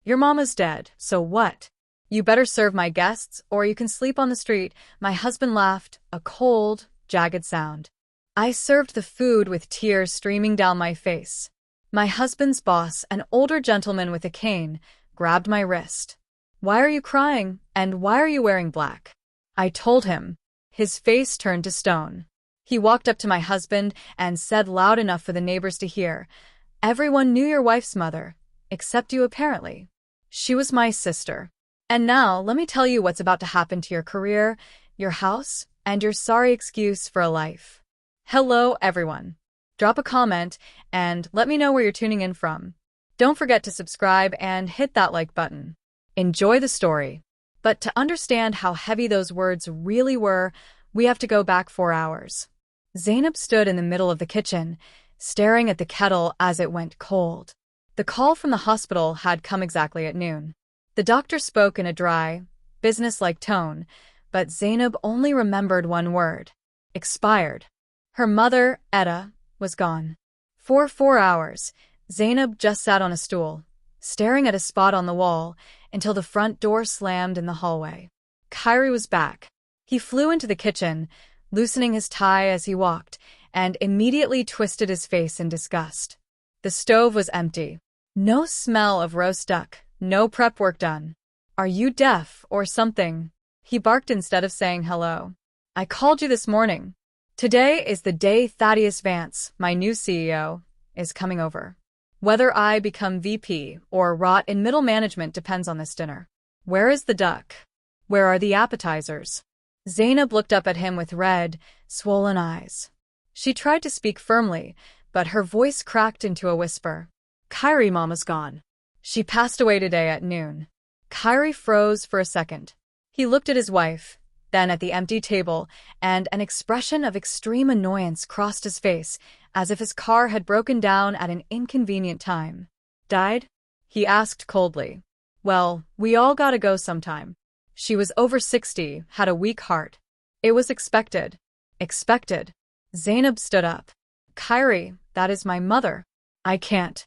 Your mama's dead, so what? You better serve my guests, or you can sleep on the street. My husband laughed, a cold, jagged sound. I served the food with tears streaming down my face. My husband's boss, an older gentleman with a cane, grabbed my wrist. Why are you crying, and why are you wearing black? I told him. His face turned to stone. He walked up to my husband and said loud enough for the neighbors to hear, "Everyone knew your wife's mother, except you apparently. She was my sister. And now, let me tell you what's about to happen to your career, your house, and your sorry excuse for a life." Hello, everyone. Drop a comment and let me know where you're tuning in from. Don't forget to subscribe and hit that like button. Enjoy the story. But to understand how heavy those words really were, we have to go back 4 hours. Zainab stood in the middle of the kitchen, staring at the kettle as it went cold. The call from the hospital had come exactly at noon. The doctor spoke in a dry, businesslike tone, but Zainab only remembered one word: expired. Her mother, Etta, was gone. For 4 hours, Zainab just sat on a stool, staring at a spot on the wall, until the front door slammed in the hallway. Kyrie was back. He flew into the kitchen, loosening his tie as he walked, and immediately twisted his face in disgust. The stove was empty. No smell of roast duck, no prep work done. "Are you deaf or something?" he barked instead of saying hello. "I called you this morning. Today is the day Thaddeus Vance, my new CEO, is coming over. Whether I become VP or rot in middle management depends on this dinner. Where is the duck? Where are the appetizers?" Zainab looked up at him with red, swollen eyes. She tried to speak firmly, but her voice cracked into a whisper. "Kyrie, Mama's gone. She passed away today at noon." Kyrie froze for a second. He looked at his wife, then at the empty table, and an expression of extreme annoyance crossed his face, as if his car had broken down at an inconvenient time. "Died?" he asked coldly. "Well, we all gotta go sometime. She was over 60, had a weak heart. It was expected." Expected? Zainab stood up. "Kyrie, that is my mother. I can't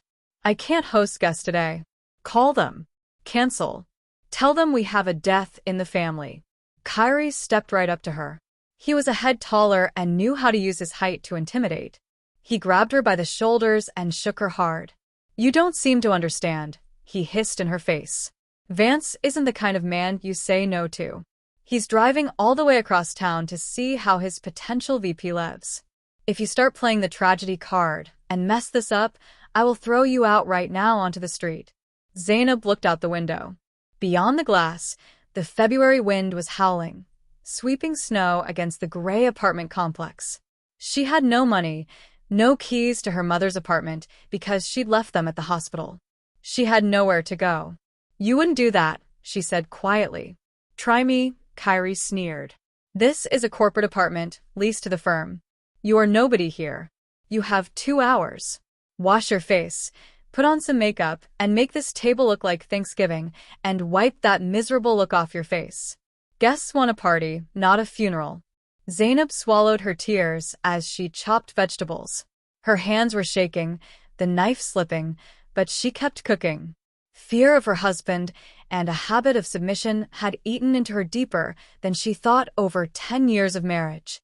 host guests today. Call them. Cancel. Tell them we have a death in the family." Kyrie stepped right up to her. He was a head taller and knew how to use his height to intimidate. He grabbed her by the shoulders and shook her hard. "You don't seem to understand," he hissed in her face. "Vance isn't the kind of man you say no to. He's driving all the way across town to see how his potential VP lives. If you start playing the tragedy card and mess this up, I will throw you out right now onto the street." Zainab looked out the window. Beyond the glass, the February wind was howling, sweeping snow against the gray apartment complex. She had no money, no keys to her mother's apartment because she'd left them at the hospital. She had nowhere to go. "You wouldn't do that," she said quietly. "Try me," Kyrie sneered. "This is a corporate apartment, leased to the firm. You are nobody here. You have 2 hours. Wash your face, put on some makeup, and make this table look like Thanksgiving, and wipe that miserable look off your face. Guests want a party, not a funeral." Zainab swallowed her tears as she chopped vegetables. Her hands were shaking, the knife slipping, but she kept cooking. Fear of her husband and a habit of submission had eaten into her deeper than she thought over 10 years of marriage.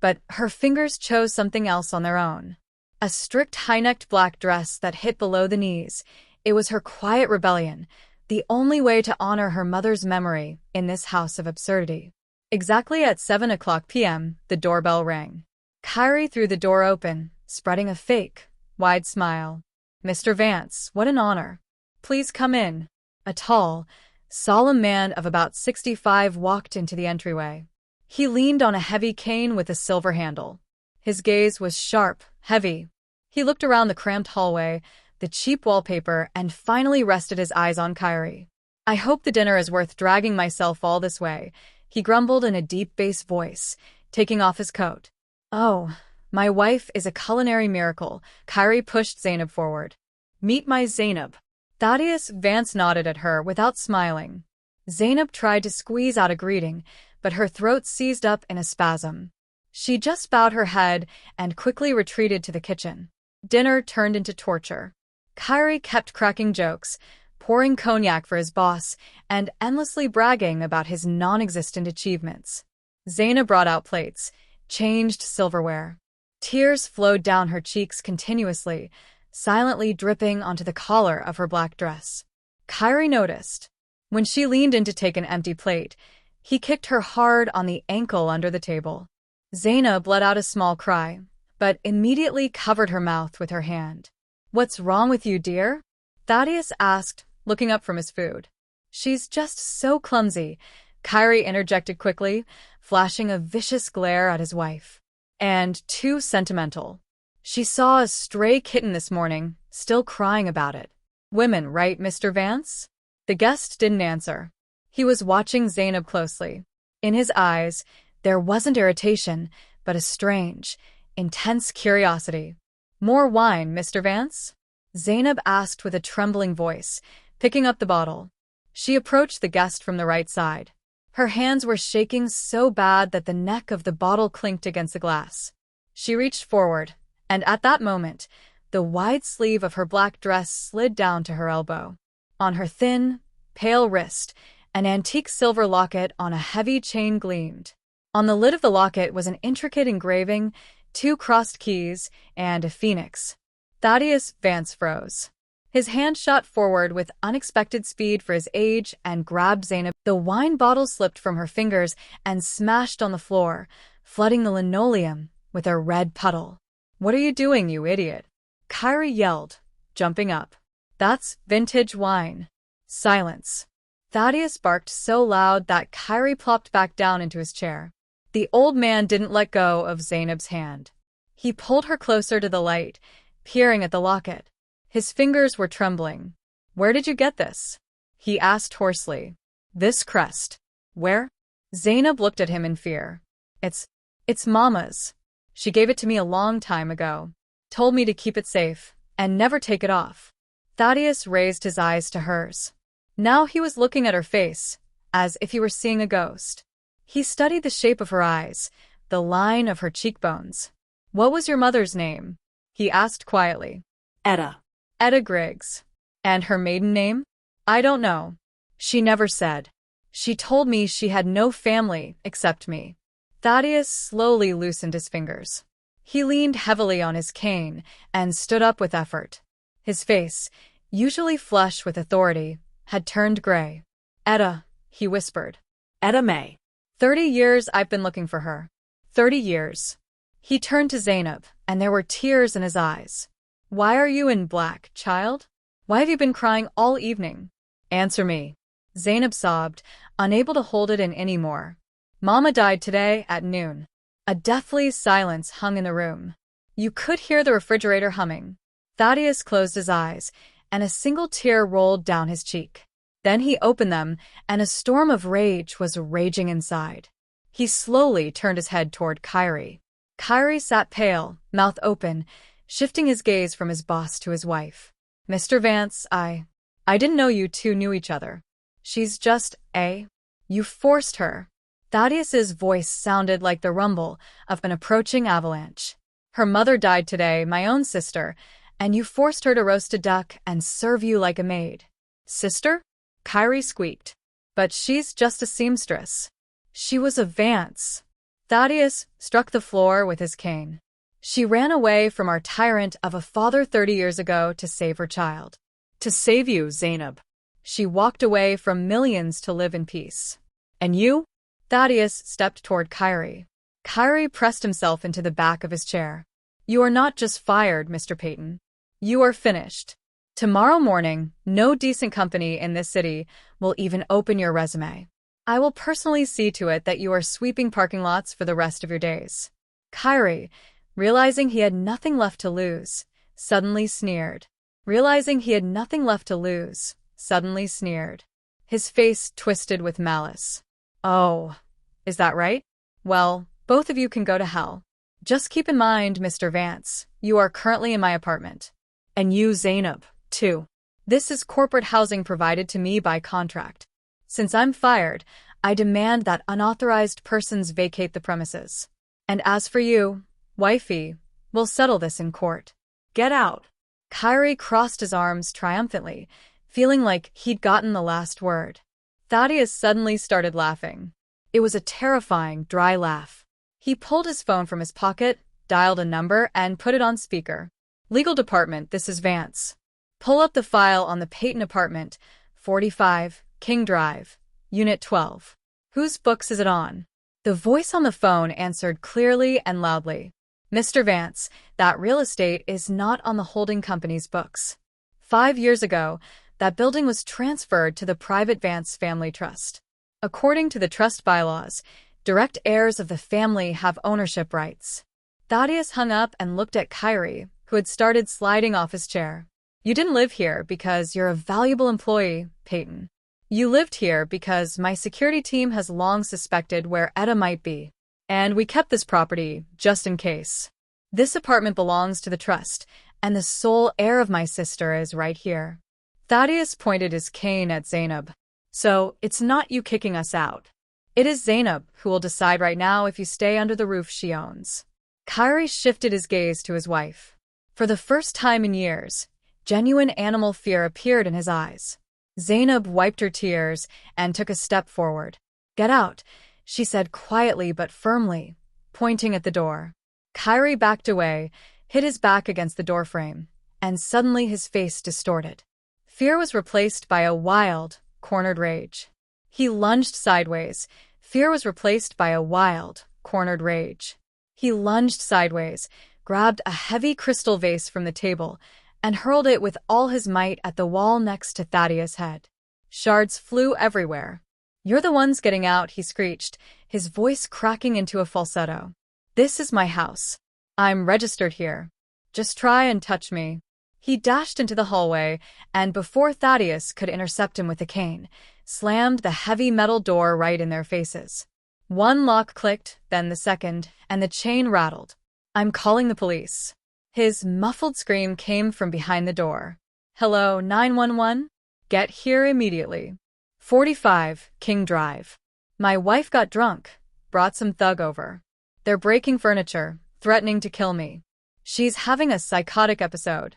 But her fingers chose something else on their own. A strict high-necked black dress that hit below the knees. It was her quiet rebellion, the only way to honor her mother's memory in this house of absurdity. Exactly at 7:00 p.m., the doorbell rang. Kyrie threw the door open, spreading a fake, wide smile. "Mr. Vance, what an honor. Please come in." A tall, solemn man of about 65 walked into the entryway. He leaned on a heavy cane with a silver handle. His gaze was sharp, heavy. He looked around the cramped hallway, the cheap wallpaper, and finally rested his eyes on Kyrie. "I hope the dinner is worth dragging myself all this way," he grumbled in a deep bass voice, taking off his coat. "Oh, my wife is a culinary miracle." Kyrie pushed Zainab forward. "Meet my Zainab." Thaddeus Vance nodded at her without smiling. Zainab tried to squeeze out a greeting, but her throat seized up in a spasm. She just bowed her head and quickly retreated to the kitchen. Dinner turned into torture. Kyrie kept cracking jokes, pouring cognac for his boss, and endlessly bragging about his non-existent achievements. Zainab brought out plates, changed silverware. Tears flowed down her cheeks continuously, silently dripping onto the collar of her black dress. Kyrie noticed. When she leaned in to take an empty plate, he kicked her hard on the ankle under the table. Zainab let out a small cry, but immediately covered her mouth with her hand. "What's wrong with you, dear?" Thaddeus asked, looking up from his food. "She's just so clumsy," Kyrie interjected quickly, flashing a vicious glare at his wife. "And too sentimental. She saw a stray kitten this morning, still crying about it. Women, right, Mr. Vance?" The guest didn't answer. He was watching Zainab closely. In his eyes, there wasn't irritation, but a strange, intense curiosity. "More wine, Mr. Vance?" Zainab asked with a trembling voice, picking up the bottle. She approached the guest from the right side. Her hands were shaking so bad that the neck of the bottle clinked against the glass. She reached forward, and at that moment, the wide sleeve of her black dress slid down to her elbow. On her thin, pale wrist, an antique silver locket on a heavy chain gleamed. On the lid of the locket was an intricate engraving, 2 crossed keys, and a phoenix. Thaddeus Vance froze. His hand shot forward with unexpected speed for his age and grabbed Zainab. The wine bottle slipped from her fingers and smashed on the floor, flooding the linoleum with a red puddle. "What are you doing, you idiot?" Kyrie yelled, jumping up. "That's vintage wine." Silence. Thaddeus barked so loud that Kyrie plopped back down into his chair. The old man didn't let go of Zainab's hand. He pulled her closer to the light, peering at the locket. His fingers were trembling. "Where did you get this?" he asked hoarsely. "This crest." "Where?" Zainab looked at him in fear. It's Mama's. She gave it to me a long time ago. Told me to keep it safe and never take it off." Thaddeus raised his eyes to hers. Now he was looking at her face, as if he were seeing a ghost. He studied the shape of her eyes, the line of her cheekbones. "What was your mother's name?" he asked quietly. Etta. "Etta Griggs." "And her maiden name?" "I don't know. She never said. She told me she had no family except me." Thaddeus slowly loosened his fingers. He leaned heavily on his cane and stood up with effort. His face, usually flush with authority, had turned gray. "Etta," he whispered. Etta May. 30 years I've been looking for her. 30 years. He turned to Zainab, and there were tears in his eyes. "Why are you in black, child? Why have you been crying all evening? Answer me." Zainab sobbed, unable to hold it in anymore. "Mama died today at noon." A deathly silence hung in the room. You could hear the refrigerator humming. Thaddeus closed his eyes, and a single tear rolled down his cheek. Then he opened them, and a storm of rage was raging inside. He slowly turned his head toward Kyrie. Kyrie sat pale, mouth open, shifting his gaze from his boss to his wife. "Mr. Vance, I didn't know you two knew each other. She's just, you forced her." Thaddeus's voice sounded like the rumble of an approaching avalanche. "Her mother died today, my own sister, and you forced her to roast a duck and serve you like a maid." "Sister?" Kyrie squeaked. "But she's just a seamstress." "She was a Vance." Thaddeus struck the floor with his cane. "She ran away from our tyrant of a father 30 years ago to save her child." "To save you, Zainab." "She walked away from millions to live in peace." "And you?" Thaddeus stepped toward Kyrie. Kyrie pressed himself into the back of his chair. "You are not just fired, Mr. Peyton. You are finished. Tomorrow morning, no decent company in this city will even open your resume. I will personally see to it that you are sweeping parking lots for the rest of your days." Kyrie, realizing he had nothing left to lose, suddenly sneered. His face twisted with malice. "Oh, is that right? Well, both of you can go to hell. Just keep in mind, Mr. Vance, you are currently in my apartment. And you, Zainab, too. This is corporate housing provided to me by contract. Since I'm fired, I demand that unauthorized persons vacate the premises. And as for you, wifey, we'll settle this in court. Get out." Kyrie crossed his arms triumphantly, feeling like he'd gotten the last word. Thaddeus suddenly started laughing. It was a terrifying, dry laugh. He pulled his phone from his pocket, dialed a number, and put it on speaker. Legal department, this is Vance. Pull up the file on the Peyton apartment, 45, King Drive, Unit 12. Whose books is it on? The voice on the phone answered clearly and loudly. Mr. Vance, that real estate is not on the holding company's books. 5 years ago, that building was transferred to the private Vance Family Trust. According to the trust bylaws, direct heirs of the family have ownership rights. Thaddeus hung up and looked at Kyrie, who had started sliding off his chair. You didn't live here because you're a valuable employee, Peyton. You lived here because my security team has long suspected where Etta might be. And we kept this property just in case. This apartment belongs to the trust, and the sole heir of my sister is right here. Thaddeus pointed his cane at Zainab. So, it's not you kicking us out. It is Zainab who will decide right now if you stay under the roof she owns. Kyrie shifted his gaze to his wife. For the first time in years, genuine animal fear appeared in his eyes. Zainab wiped her tears and took a step forward. Get out, she said quietly but firmly, pointing at the door. Kyrie backed away, hit his back against the doorframe, and suddenly his face distorted. Fear was replaced by a wild, cornered rage. He lunged sideways. Fear was replaced by a wild, cornered rage. He lunged sideways, grabbed a heavy crystal vase from the table, and hurled it with all his might at the wall next to Thaddeus' head. Shards flew everywhere. You're the ones getting out, he screeched, his voice cracking into a falsetto. This is my house. I'm registered here. Just try and touch me. He dashed into the hallway, and before Thaddeus could intercept him with a cane, slammed the heavy metal door right in their faces. One lock clicked, then the second, and the chain rattled. I'm calling the police. His muffled scream came from behind the door. Hello, 911? Get here immediately. 45, King Drive. My wife got drunk, brought some thug over. They're breaking furniture, threatening to kill me. She's having a psychotic episode.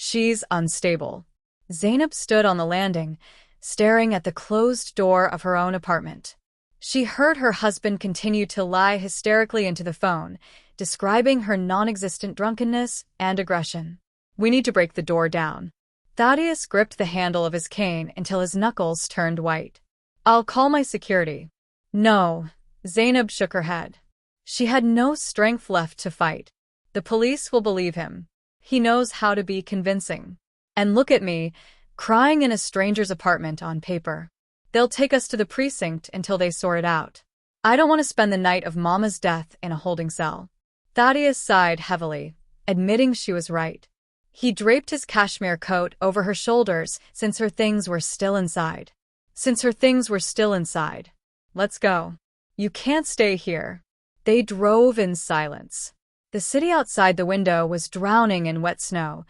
She's unstable. Zainab stood on the landing, staring at the closed door of her own apartment. She heard her husband continue to lie hysterically into the phone, describing her non-existent drunkenness and aggression. We need to break the door down. Thaddeus gripped the handle of his cane until his knuckles turned white. I'll call my security. No, Zainab shook her head. She had no strength left to fight. The police will believe him. He knows how to be convincing. And look at me, crying in a stranger's apartment on paper. They'll take us to the precinct until they sort it out. I don't want to spend the night of Mama's death in a holding cell. Thaddeus sighed heavily, admitting she was right. He draped his cashmere coat over her shoulders since her things were still inside. Let's go. You can't stay here. They drove in silence. The city outside the window was drowning in wet snow,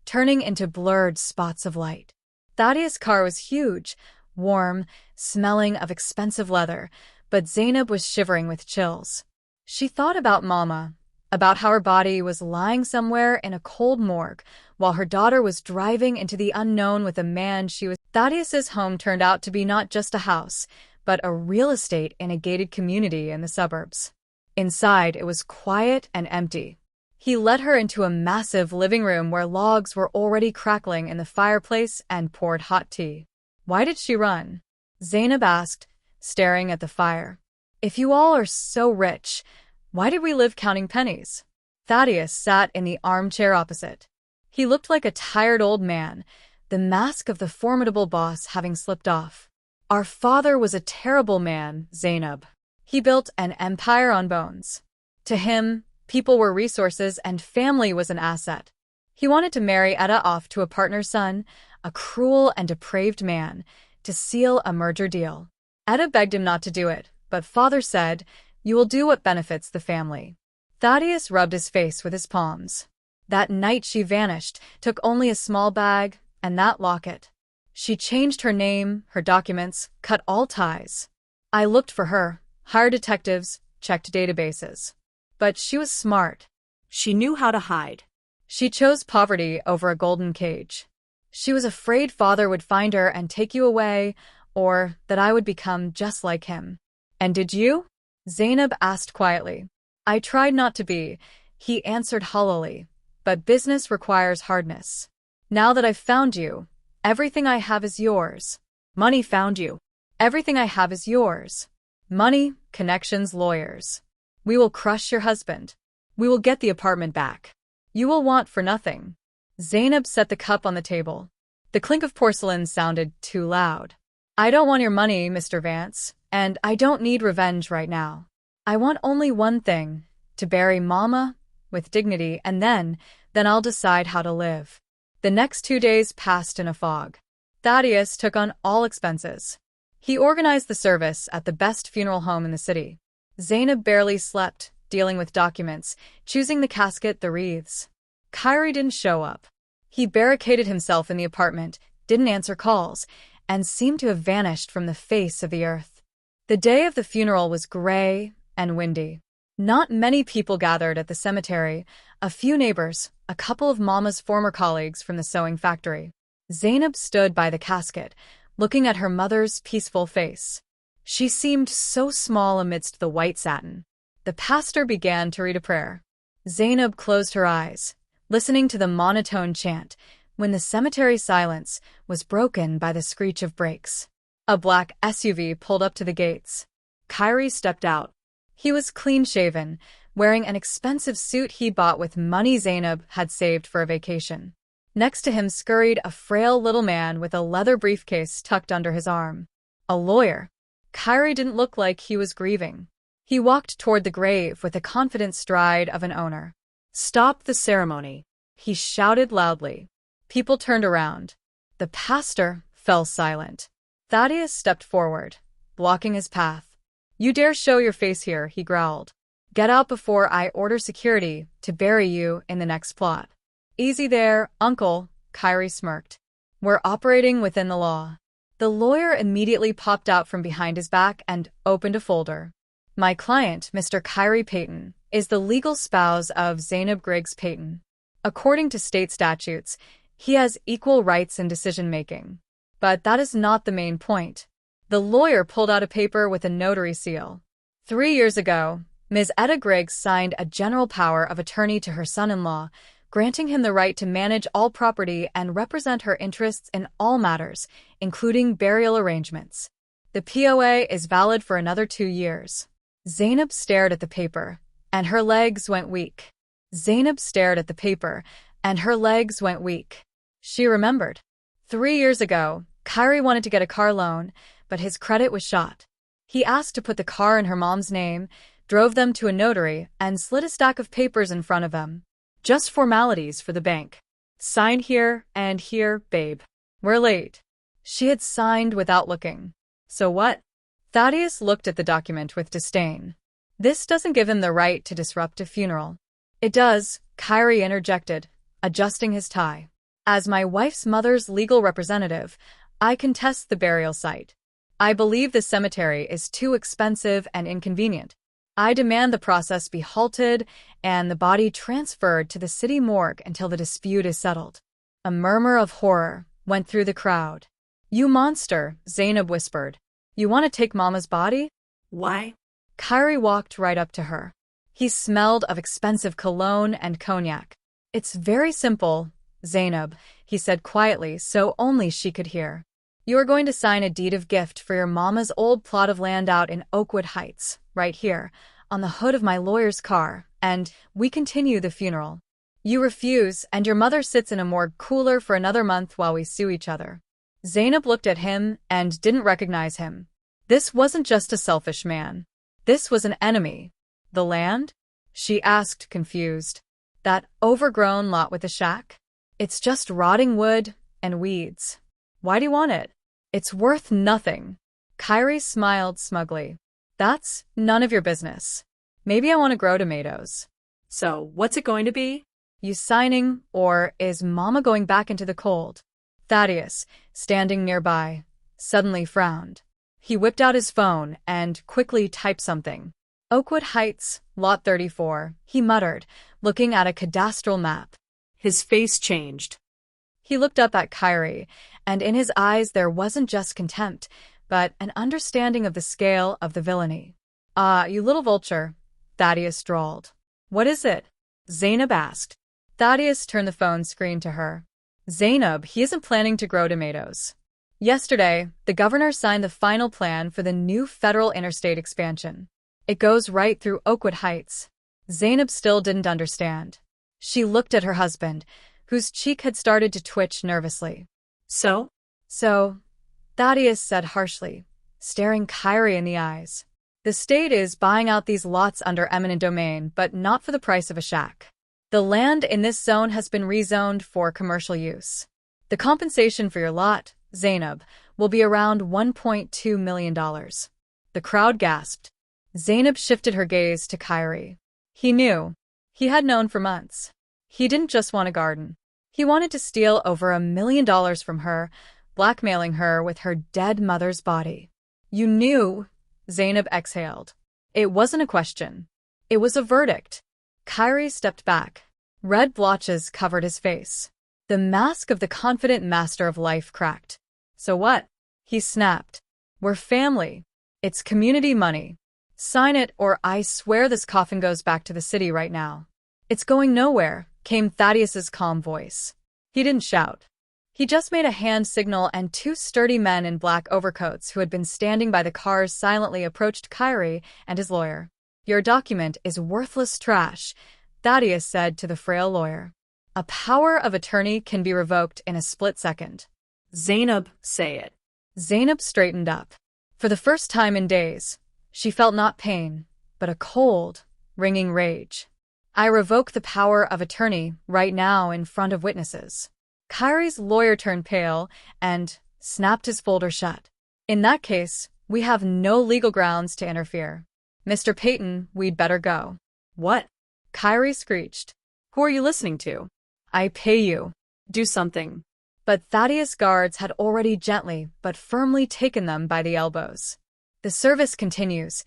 turning into blurred spots of light. Thaddeus' car was huge, warm, smelling of expensive leather, but Zainab was shivering with chills. She thought about Mama, about how her body was lying somewhere in a cold morgue, while her daughter was driving into the unknown with a man she was. Thaddeus's home turned out to be not just a house, but a real estate in a gated community in the suburbs. Inside, it was quiet and empty. He led her into a massive living room where logs were already crackling in the fireplace and poured hot tea. Why did she run? Zainab asked, staring at the fire. If you all are so rich, why did we live counting pennies? Thaddeus sat in the armchair opposite. He looked like a tired old man, the mask of the formidable boss having slipped off. Our father was a terrible man, Zainab. He built an empire on bones. To him, people were resources and family was an asset. He wanted to marry Etta off to a partner's son, a cruel and depraved man, to seal a merger deal. Etta begged him not to do it, but father said, "You will do what benefits the family." Thaddeus rubbed his face with his palms. That night she vanished, took only a small bag, and that locket. She changed her name, her documents, cut all ties. I looked for her, hired detectives, checked databases. But she was smart. She knew how to hide. She chose poverty over a golden cage. She was afraid father would find her and take you away, or that I would become just like him. And did you? Zainab asked quietly. I tried not to be, he answered hollowly, but business requires hardness. Now that I've found you, everything I have is yours. Money found you. Everything I have is yours. Money, connections, lawyers. We will crush your husband. We will get the apartment back. You will want for nothing. Zainab set the cup on the table. The clink of porcelain sounded too loud. I don't want your money, Mr. Vance, and I don't need revenge right now. I want only one thing, to bury Mama with dignity, and then I'll decide how to live. The next 2 days passed in a fog. Thaddeus took on all expenses. He organized the service at the best funeral home in the city. Zainab barely slept, dealing with documents, choosing the casket, the wreaths. Kyrie didn't show up. He barricaded himself in the apartment, didn't answer calls, and seemed to have vanished from the face of the earth. The day of the funeral was gray and windy. Not many people gathered at the cemetery, a few neighbors, a couple of Mama's former colleagues from the sewing factory. Zainab stood by the casket, looking at her mother's peaceful face. She seemed so small amidst the white satin. The pastor began to read a prayer. Zainab closed her eyes, listening to the monotone chant, when the cemetery silence was broken by the screech of brakes. A black SUV pulled up to the gates. Kyrie stepped out. He was clean-shaven, wearing an expensive suit he bought with money Zainab had saved for a vacation. Next to him scurried a frail little man with a leather briefcase tucked under his arm. A lawyer. Kyrie didn't look like he was grieving. He walked toward the grave with the confident stride of an owner. Stop the ceremony, he shouted loudly. People turned around. The pastor fell silent. Thaddeus stepped forward, blocking his path. You dare show your face here, he growled. Get out before I order security to bury you in the next plot. Easy there, uncle, Kyrie smirked. We're operating within the law. The lawyer immediately popped out from behind his back and opened a folder. My client, Mr. Kyrie Payton, is the legal spouse of Zainab Griggs Payton. According to state statutes, he has equal rights in decision-making. But that is not the main point. The lawyer pulled out a paper with a notary seal. 3 years ago, Ms. Etta Griggs signed a general power of attorney to her son-in-law, granting him the right to manage all property and represent her interests in all matters, including burial arrangements. The POA is valid for another 2 years. Zainab stared at the paper, and her legs went weak. Zainab stared at the paper, and her legs went weak. She remembered. 3 years ago, Kyrie wanted to get a car loan, but his credit was shot. He asked to put the car in her mom's name, drove them to a notary, and slid a stack of papers in front of them. Just formalities for the bank. Sign here and here, babe. We're late. She had signed without looking. So what? Thaddeus looked at the document with disdain. This doesn't give him the right to disrupt a funeral. It does, Kyrie interjected, adjusting his tie. As my wife's mother's legal representative, I contest the burial site. I believe the cemetery is too expensive and inconvenient. I demand the process be halted and the body transferred to the city morgue until the dispute is settled. A murmur of horror went through the crowd. You monster, Zainab whispered. You want to take Mama's body? Why? Kyrie walked right up to her. He smelled of expensive cologne and cognac. It's very simple, Zainab, he said quietly so only she could hear. You are going to sign a deed of gift for your Mama's old plot of land out in Oakwood Heights, right here, on the hood of my lawyer's car, and we continue the funeral. You refuse, and your mother sits in a morgue cooler for another month while we sue each other. Zainab looked at him and didn't recognize him. This wasn't just a selfish man. This was an enemy. The land? She asked, confused. That overgrown lot with the shack? It's just rotting wood and weeds. Why do you want it? It's worth nothing. Kyrie smiled smugly. That's none of your business. Maybe I want to grow tomatoes. So, what's it going to be? You signing, or is Mama going back into the cold? Thaddeus, standing nearby, suddenly frowned. He whipped out his phone and quickly typed something. Oakwood Heights, Lot 34, he muttered, looking at a cadastral map. His face changed. He looked up at Kyrie, and in his eyes there wasn't just contempt, but an understanding of the scale of the villainy. "Ah, you little vulture," Thaddeus drawled. "What is it?" Zainab asked. Thaddeus turned the phone screen to her. "Zainab, he isn't planning to grow tomatoes. Yesterday, the governor signed the final plan for the new federal interstate expansion. It goes right through Oakwood Heights." Zainab still didn't understand. She looked at her husband, whose cheek had started to twitch nervously. So, Thaddeus said harshly, staring Kyrie in the eyes. "The state is buying out these lots under eminent domain, but not for the price of a shack. The land in this zone has been rezoned for commercial use. The compensation for your lot, Zainab, will be around $1.2 million. The crowd gasped. Zainab shifted her gaze to Kyrie. He knew. He had known for months. He didn't just want a garden. He wanted to steal over $1 million from her, blackmailing her with her dead mother's body. "You knew," Zainab exhaled. It wasn't a question. It was a verdict. Kyrie stepped back. Red blotches covered his face. The mask of the confident master of life cracked. "So what?" he snapped. "We're family. It's community money. Sign it or I swear this coffin goes back to the city right now." "It's going nowhere," came Thaddeus's calm voice. He didn't shout. He just made a hand signal, and two sturdy men in black overcoats who had been standing by the cars silently approached Kyrie and his lawyer. "Your document is worthless trash," Thaddeus said to the frail lawyer. "A power of attorney can be revoked in a split second." Zainab, say it. Zainab straightened up. For the first time in days, she felt not pain, but a cold, ringing rage. "I revoke the power of attorney right now in front of witnesses." Kyrie's lawyer turned pale and snapped his folder shut. "In that case, we have no legal grounds to interfere. Mr. Peyton, we'd better go." "What?" Kyrie screeched. "Who are you listening to? "I pay you." Do something." But Thaddeus' guards had already gently but firmly taken them by the elbows. "The service continues,"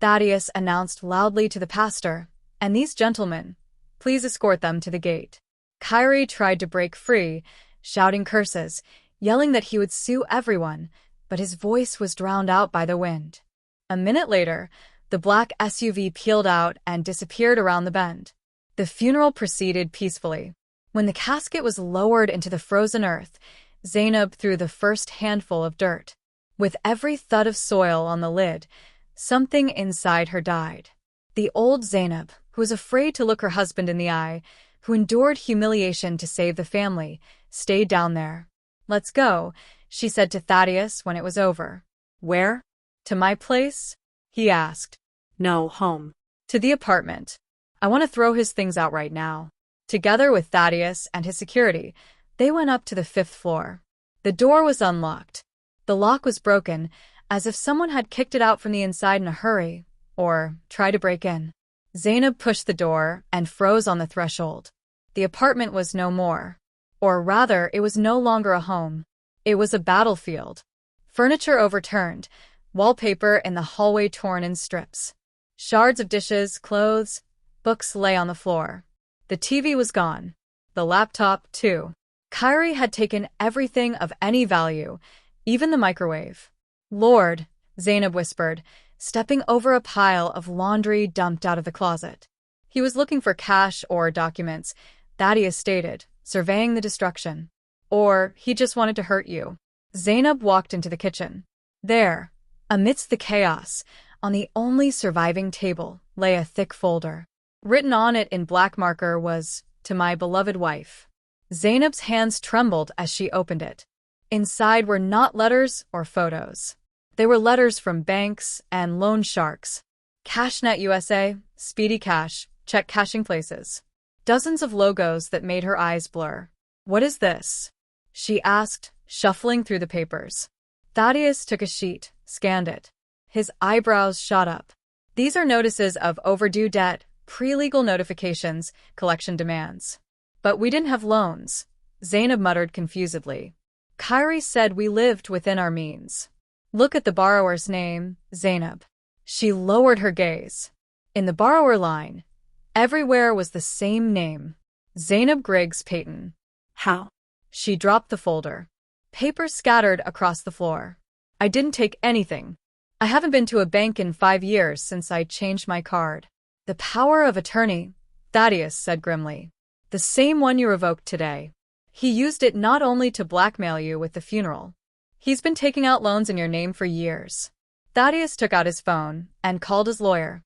Thaddeus announced loudly to the pastor, "and these gentlemen, please escort them to the gate." Kyrie tried to break free, shouting curses, yelling that he would sue everyone, but his voice was drowned out by the wind. A minute later, the black SUV peeled out and disappeared around the bend. The funeral proceeded peacefully. When the casket was lowered into the frozen earth, Zainab threw the first handful of dirt. With every thud of soil on the lid, something inside her died. The old Zainab, who was afraid to look her husband in the eye, who endured humiliation to save the family, stayed down there. "Let's go," she said to Thaddeus when it was over. "Where?" "To my place?" he asked. "No, home." "To the apartment. I want to throw his things out right now." Together with Thaddeus and his security, they went up to the 5th floor. The door was unlocked. The lock was broken, as if someone had kicked it out from the inside in a hurry, or tried to break in. Zainab pushed the door and froze on the threshold. The apartment was no more. Or rather, it was no longer a home. It was a battlefield. Furniture overturned, wallpaper in the hallway torn in strips. Shards of dishes, clothes, books lay on the floor. The TV was gone. The laptop, too. Kyrie had taken everything of any value, even the microwave. "Lord," Zainab whispered, stepping over a pile of laundry dumped out of the closet. "He was looking for cash or documents," Thaddeus stated, surveying the destruction. "Or he just wanted to hurt you." Zainab walked into the kitchen. There, amidst the chaos, on the only surviving table, lay a thick folder. Written on it in black marker was, "To my beloved wife." Zainab's hands trembled as she opened it. Inside were not letters or photos. They were letters from banks and loan sharks. CashNet USA, Speedy Cash, check cashing places. Dozens of logos that made her eyes blur. "What is this?" she asked, shuffling through the papers. Thaddeus took a sheet, scanned it. His eyebrows shot up. "These are notices of overdue debt, pre-legal notifications, collection demands." "But we didn't have loans," Zainab muttered confusedly. "Kyrie said we lived within our means." "Look at the borrower's name, Zainab." She lowered her gaze. In the borrower line, everywhere was the same name. Zainab Griggs Peyton. "How?" She dropped the folder. Papers scattered across the floor. I didn't take anything. I haven't been to a bank in 5 years since I changed my card. The power of attorney, Thaddeus said grimly. The same one you revoked today. He used it not only to blackmail you with the funeral. He's been taking out loans in your name for years. Thaddeus took out his phone and called his lawyer.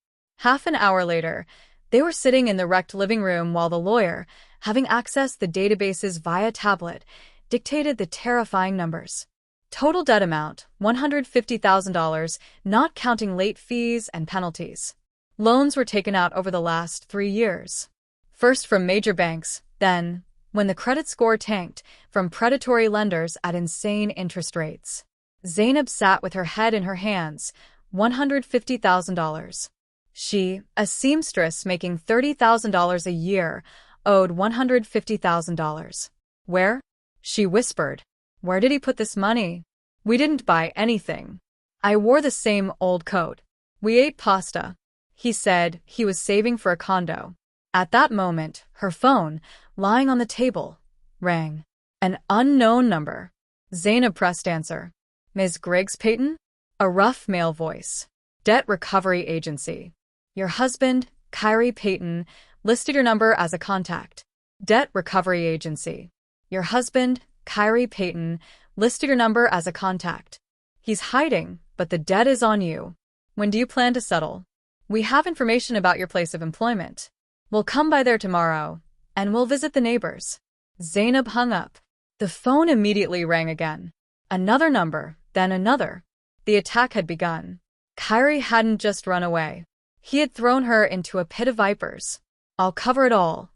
Half an hour later, they were sitting in the wrecked living room while the lawyer, having accessed the databases via tablet, dictated the terrifying numbers. Total debt amount, $150,000, not counting late fees and penalties. Loans were taken out over the last 3 years. First from major banks, then, when the credit score tanked, from predatory lenders at insane interest rates. Zainab sat with her head in her hands, $150,000. She, a seamstress making $30,000 a year, owed $150,000. Where? She whispered. Where did he put this money? We didn't buy anything. I wore the same old coat. We ate pasta. He said he was saving for a condo. At that moment, her phone, lying on the table, rang. An unknown number. Zainab pressed answer. Ms. Griggs Payton? A rough male voice. Debt Recovery Agency. Your husband, Kyrie Payton, listed your number as a contact. Debt Recovery Agency. Your husband, Kyrie Payton, listed your number as a contact. He's hiding, but the debt is on you. When do you plan to settle? We have information about your place of employment. We'll come by there tomorrow, and we'll visit the neighbors. Zainab hung up. The phone immediately rang again. Another number, then another. The attack had begun. Kyrie hadn't just run away. He had thrown her into a pit of vipers. I'll cover it all,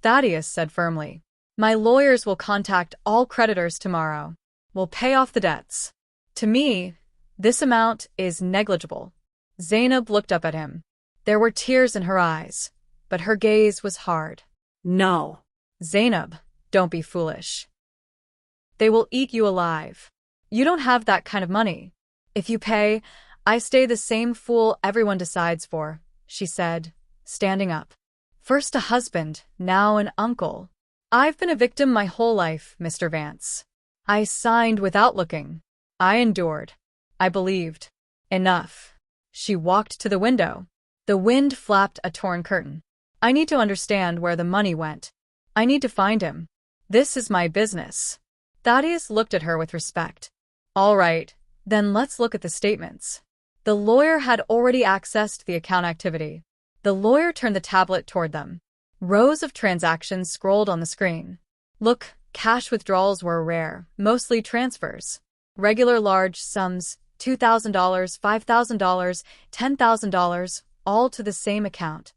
Thaddeus said firmly. My lawyers will contact all creditors tomorrow. We'll pay off the debts. To me, this amount is negligible. Zainab looked up at him. There were tears in her eyes, but her gaze was hard. No. Zainab, don't be foolish. They will eat you alive. You don't have that kind of money. If you pay, I stay the same fool everyone decides for, she said, standing up. First a husband, now an uncle. I've been a victim my whole life, Mr. Vance. I signed without looking. I endured. I believed. Enough. She walked to the window. The wind flapped a torn curtain. I need to understand where the money went. I need to find him. This is my business. Thaddeus looked at her with respect. All right, then let's look at the statements. The lawyer had already accessed the account activity. The lawyer turned the tablet toward them. Rows of transactions scrolled on the screen. Look, cash withdrawals were rare, mostly transfers. Regular large sums, $2,000, $5,000, $10,000, all to the same account.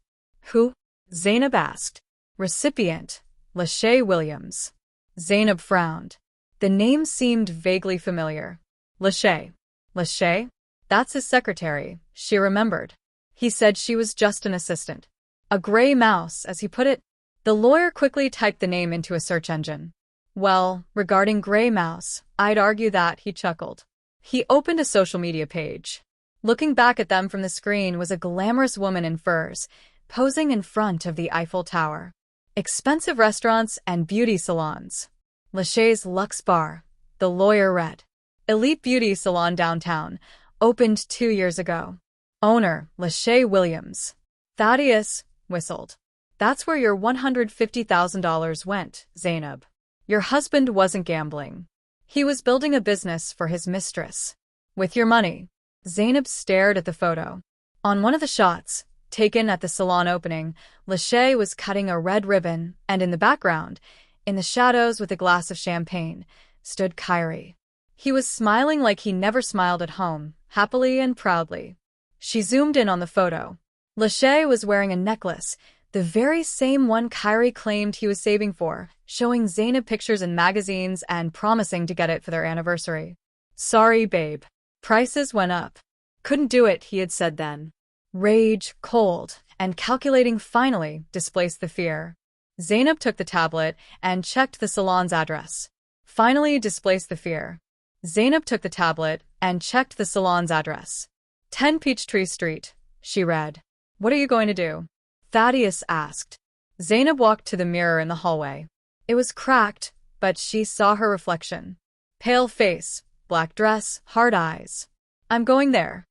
Who? Zainab asked. Recipient, Lachey Williams. Zainab frowned. The name seemed vaguely familiar. Lachey. Lachey? That's his secretary, she remembered. He said she was just an assistant. A gray mouse, as he put it. The lawyer quickly typed the name into a search engine. Well, regarding Gray Mouse, I'd argue that, he chuckled. He opened a social media page. Looking back at them from the screen was a glamorous woman in furs, posing in front of the Eiffel Tower. Expensive restaurants and beauty salons. Lachey's Luxe Bar, the lawyer read. Elite Beauty Salon downtown, opened 2 years ago. Owner, Lachey Williams. Thaddeus whistled. That's where your $150,000 went, Zainab. Your husband wasn't gambling. He was building a business for his mistress. With your money. Zainab stared at the photo. On one of the shots, taken at the salon opening, Lachey was cutting a red ribbon, and in the background, in the shadows with a glass of champagne, stood Kyrie. He was smiling like he never smiled at home, happily and proudly. She zoomed in on the photo. Lachey was wearing a necklace, the very same one Kyrie claimed he was saving for, showing Zainab pictures in magazines and promising to get it for their anniversary. Sorry, babe. Prices went up. Couldn't do it, he had said then. Rage, cold, and calculating finally displaced the fear. Zainab took the tablet and checked the salon's address. Finally displaced the fear. Zainab took the tablet and checked the salon's address. 10 Peachtree Street, she read. What are you going to do? Thaddeus asked. Zainab walked to the mirror in the hallway. It was cracked, but she saw her reflection. Pale face, black dress, hard eyes. I'm going there.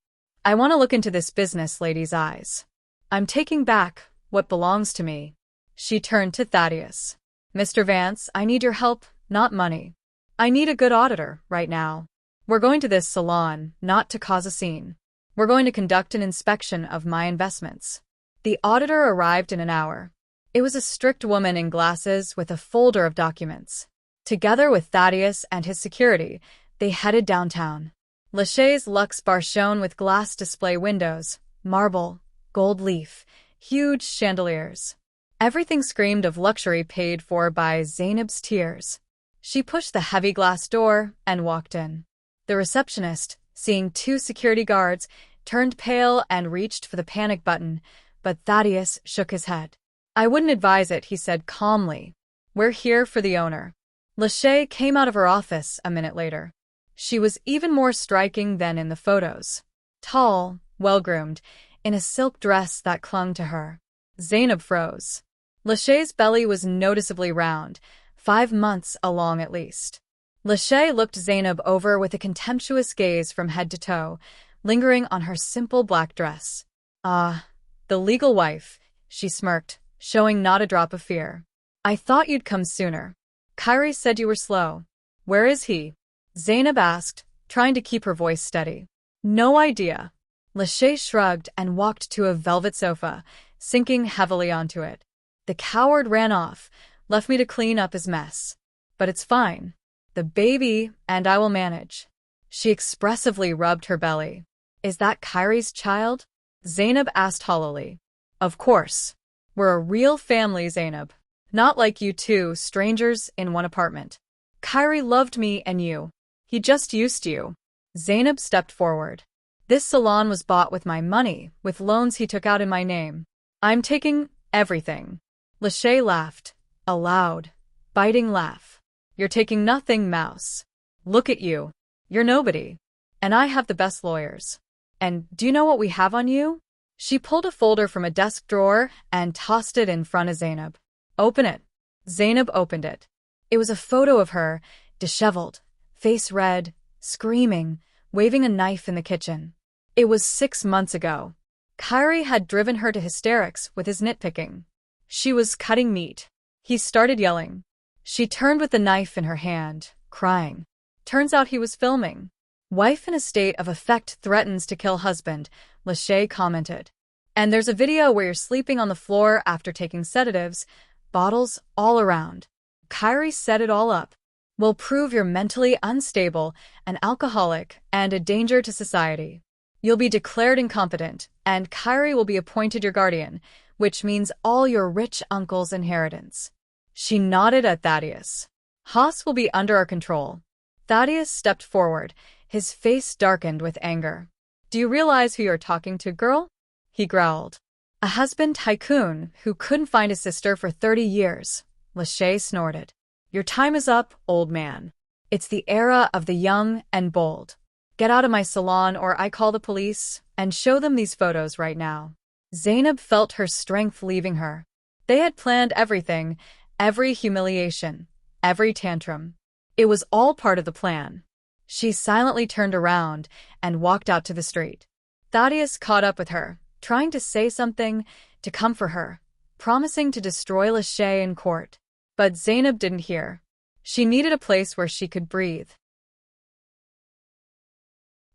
I want to look into this business lady's eyes. I'm taking back what belongs to me. She turned to Thaddeus. Mr. Vance, I need your help, not money. I need a good auditor right now. We're going to this salon, not to cause a scene. We're going to conduct an inspection of my investments. The auditor arrived in an hour. It was a strict woman in glasses with a folder of documents. Together with Thaddeus and his security, they headed downtown. Lachey's Luxe bar shone with glass display windows, marble, gold leaf, huge chandeliers. Everything screamed of luxury paid for by Zainab's tears. She pushed the heavy glass door and walked in. The receptionist, seeing two security guards, turned pale and reached for the panic button, but Thaddeus shook his head. I wouldn't advise it, he said calmly. We're here for the owner. Lachey came out of her office a minute later. She was even more striking than in the photos. Tall, well-groomed, in a silk dress that clung to her. Zainab froze. Lachey's belly was noticeably round, 5 months along at least. Lachey looked Zainab over with a contemptuous gaze from head to toe, lingering on her simple black dress. Ah, the legal wife, she smirked, showing not a drop of fear. I thought you'd come sooner. Kyrie said you were slow. Where is he? Zainab asked, trying to keep her voice steady. No idea. Lachey shrugged and walked to a velvet sofa, sinking heavily onto it. The coward ran off, left me to clean up his mess. But it's fine. The baby and I will manage. She expressively rubbed her belly. Is that Kyrie's child? Zainab asked hollowly. Of course. We're a real family, Zainab. Not like you two, strangers in one apartment. Kyrie loved me and you. He just used you. Zainab stepped forward. This salon was bought with my money, with loans he took out in my name. I'm taking everything. Lachey laughed. A loud, biting laugh. You're taking nothing, mouse. Look at you. You're nobody. And I have the best lawyers. And do you know what we have on you? She pulled a folder from a desk drawer and tossed it in front of Zainab. Open it. Zainab opened it. It was a photo of her, disheveled, face red, screaming, waving a knife in the kitchen. It was 6 months ago. Kyrie had driven her to hysterics with his nitpicking. She was cutting meat. He started yelling. She turned with the knife in her hand, crying. Turns out he was filming. Wife in a state of affect threatens to kill husband, Lachey commented. And there's a video where you're sleeping on the floor after taking sedatives, bottles all around. Kyrie set it all up. We'll prove you're mentally unstable, an alcoholic, and a danger to society. You'll be declared incompetent, and Kyrie will be appointed your guardian, which means all your rich uncle's inheritance. She nodded at Thaddeus. Haas will be under our control. Thaddeus stepped forward, his face darkened with anger. Do you realize who you're talking to, girl? He growled. A husband tycoon who couldn't find his sister for 30 years. Lachey snorted. Your time is up, old man. It's the era of the young and bold. Get out of my salon or I call the police and show them these photos right now. Zainab felt her strength leaving her. They had planned everything, every humiliation, every tantrum. It was all part of the plan. She silently turned around and walked out to the street. Thaddeus caught up with her, trying to say something, to come for her, promising to destroy Lachey in court. But Zainab didn't hear. She needed a place where she could breathe.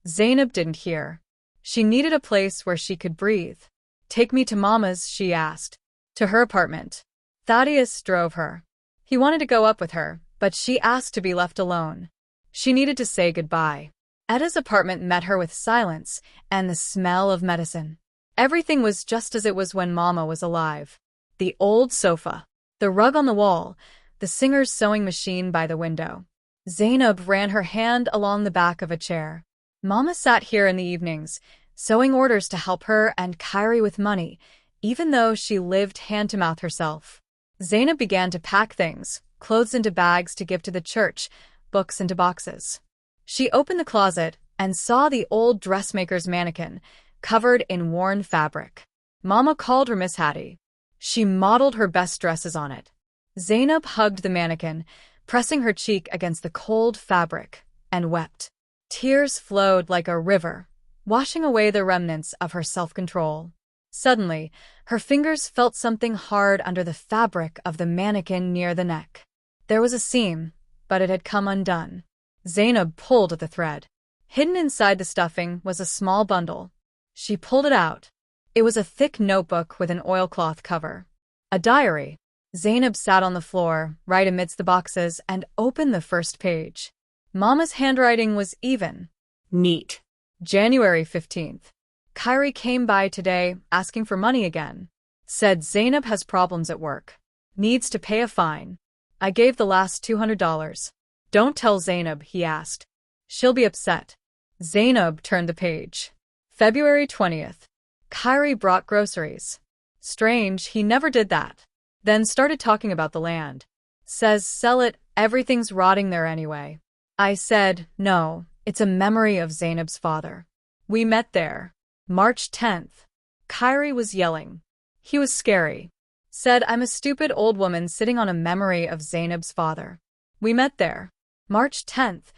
Zainab didn't hear. She needed a place where she could breathe. Take me to Mama's, she asked. To her apartment. Thaddeus drove her. He wanted to go up with her, but she asked to be left alone. She needed to say goodbye. Etta's apartment met her with silence and the smell of medicine. Everything was just as it was when Mama was alive. The old sofa, the rug on the wall, the singer's sewing machine by the window. Zainab ran her hand along the back of a chair. Mama sat here in the evenings, sewing orders to help her and Kyrie with money, even though she lived hand-to-mouth herself. Zainab began to pack things, clothes into bags to give to the church, books into boxes. She opened the closet and saw the old dressmaker's mannequin, covered in worn fabric. Mama called her Miss Hattie. She modeled her best dresses on it. Zainab hugged the mannequin, pressing her cheek against the cold fabric, and wept. Tears flowed like a river, washing away the remnants of her self-control. Suddenly, her fingers felt something hard under the fabric of the mannequin near the neck. There was a seam, but it had come undone. Zainab pulled at the thread. Hidden inside the stuffing was a small bundle. She pulled it out. It was a thick notebook with an oilcloth cover. A diary. Zainab sat on the floor, right amidst the boxes, and opened the first page. Mama's handwriting was even. Neat. January 15th. Kyrie came by today, asking for money again. Said Zainab has problems at work. Needs to pay a fine. I gave the last $200. Don't tell Zainab, he asked. She'll be upset. Zainab turned the page. February 20th. Kyrie brought groceries. Strange, he never did that. Then started talking about the land. Says sell it, everything's rotting there anyway. I said, no, it's a memory of Zainab's father. We met there. March 10th. Kyrie was yelling. He was scary. Said I'm a stupid old woman sitting on a memory of Zainab's father. We met there. March 10th.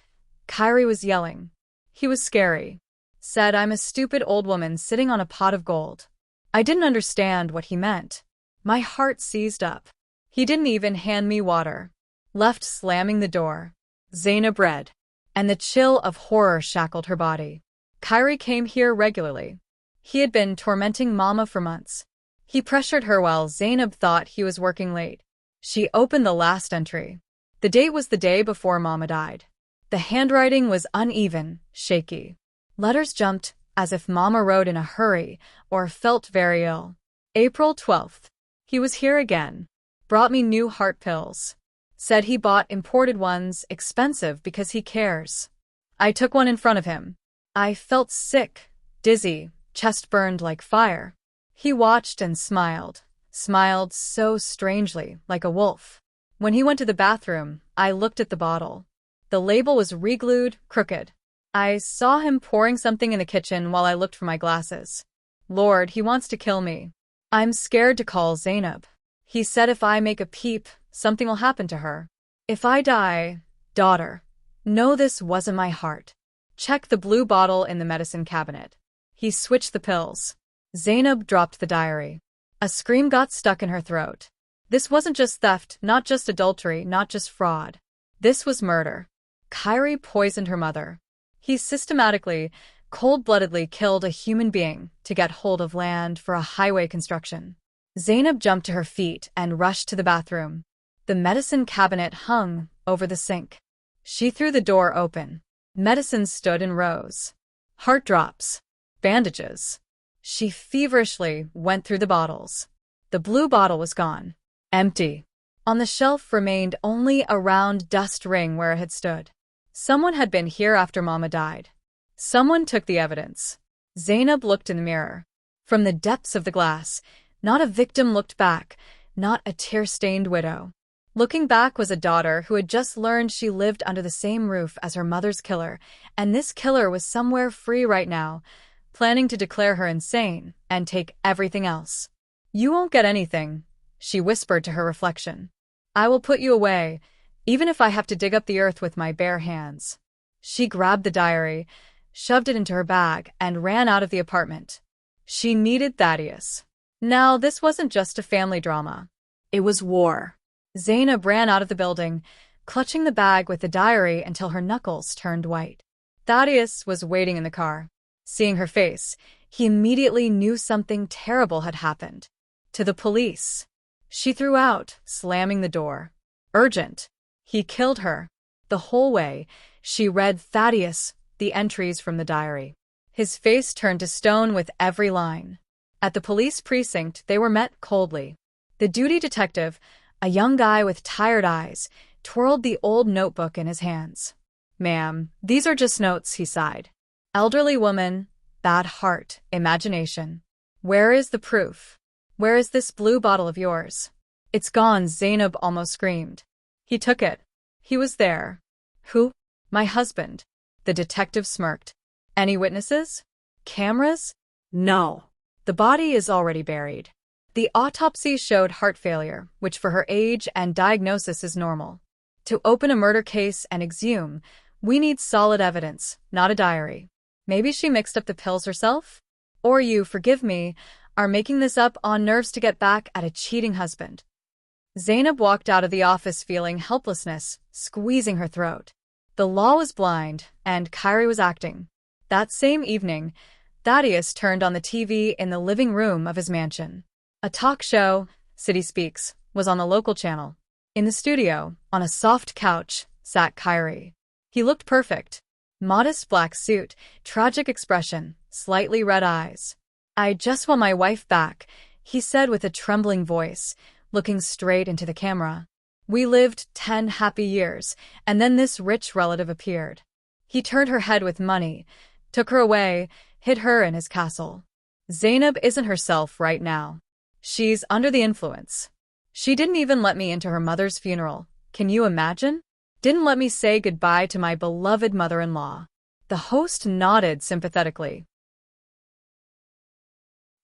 Kyrie was yelling. He was scary. Said I'm a stupid old woman sitting on a pot of gold. I didn't understand what he meant. My heart seized up. He didn't even hand me water. Left slamming the door. Zainab read. And the chill of horror shackled her body. Kyrie came here regularly. He had been tormenting Mama for months. He pressured her while Zainab thought he was working late. She opened the last entry. The date was the day before Mama died. The handwriting was uneven, shaky. Letters jumped, as if Mama wrote in a hurry or felt very ill. April 12th. He was here again. Brought me new heart pills. Said he bought imported ones, expensive because he cares. I took one in front of him. I felt sick, dizzy, chest burned like fire. He watched and smiled so strangely, like a wolf. When he went to the bathroom, I looked at the bottle. The label was re-glued, crooked. I saw him pouring something in the kitchen while I looked for my glasses. Lord, he wants to kill me. I'm scared to call Zainab. He said if I make a peep, something will happen to her. If I die, daughter, know this wasn't my heart. Check the blue bottle in the medicine cabinet. He switched the pills. Zainab dropped the diary. A scream got stuck in her throat. This wasn't just theft, not just adultery, not just fraud. This was murder. Kyrie poisoned her mother. He systematically, cold-bloodedly killed a human being to get hold of land for a highway construction. Zainab jumped to her feet and rushed to the bathroom. The medicine cabinet hung over the sink. She threw the door open. Medicines stood in rows. Heart drops. Bandages. She feverishly went through the bottles. The blue bottle was gone. Empty. On the shelf remained only a round dust ring where it had stood. Someone had been here after Mama died. Someone took the evidence. Zainab looked in the mirror. From the depths of the glass, not a victim looked back, not a tear-stained widow. Looking back was a daughter who had just learned she lived under the same roof as her mother's killer, and this killer was somewhere free right now, planning to declare her insane and take everything else. You won't get anything, she whispered to her reflection. I will put you away, even if I have to dig up the earth with my bare hands. She grabbed the diary, shoved it into her bag, and ran out of the apartment. She needed Thaddeus. Now, this wasn't just a family drama. It was war. Zainab ran out of the building, clutching the bag with the diary until her knuckles turned white. Thaddeus was waiting in the car. Seeing her face, he immediately knew something terrible had happened. To the police. She threw out, slamming the door. Urgent. He killed her. The whole way, she read Thaddeus, the entries from the diary. His face turned to stone with every line. At the police precinct, they were met coldly. The duty detective, a young guy with tired eyes, twirled the old notebook in his hands. Ma'am, these are just notes, he sighed. Elderly woman, bad heart, imagination. Where is the proof? Where is this blue bottle of yours? It's gone, Zainab almost screamed. He took it. He was there. Who? My husband. The detective smirked. Any witnesses? Cameras? No. The body is already buried. The autopsy showed heart failure, which for her age and diagnosis is normal. To open a murder case and exhume, we need solid evidence, not a diary. Maybe she mixed up the pills herself? Or you, forgive me, are making this up on nerves to get back at a cheating husband. Zainab walked out of the office feeling helplessness, squeezing her throat. The law was blind, and Kyrie was acting. That same evening, Thaddeus turned on the TV in the living room of his mansion. A talk show, City Speaks, was on the local channel. In the studio, on a soft couch, sat Kyrie. He looked perfect. Modest black suit, tragic expression, slightly red eyes. "I just want my wife back," he said with a trembling voice, looking straight into the camera. "We lived 10 happy years, and then this rich relative appeared. He turned her head with money, took her away, hid her in his castle. Zainab isn't herself right now. She's under the influence. She didn't even let me into her mother's funeral. Can you imagine? Didn't let me say goodbye to my beloved mother-in-law." The host nodded sympathetically.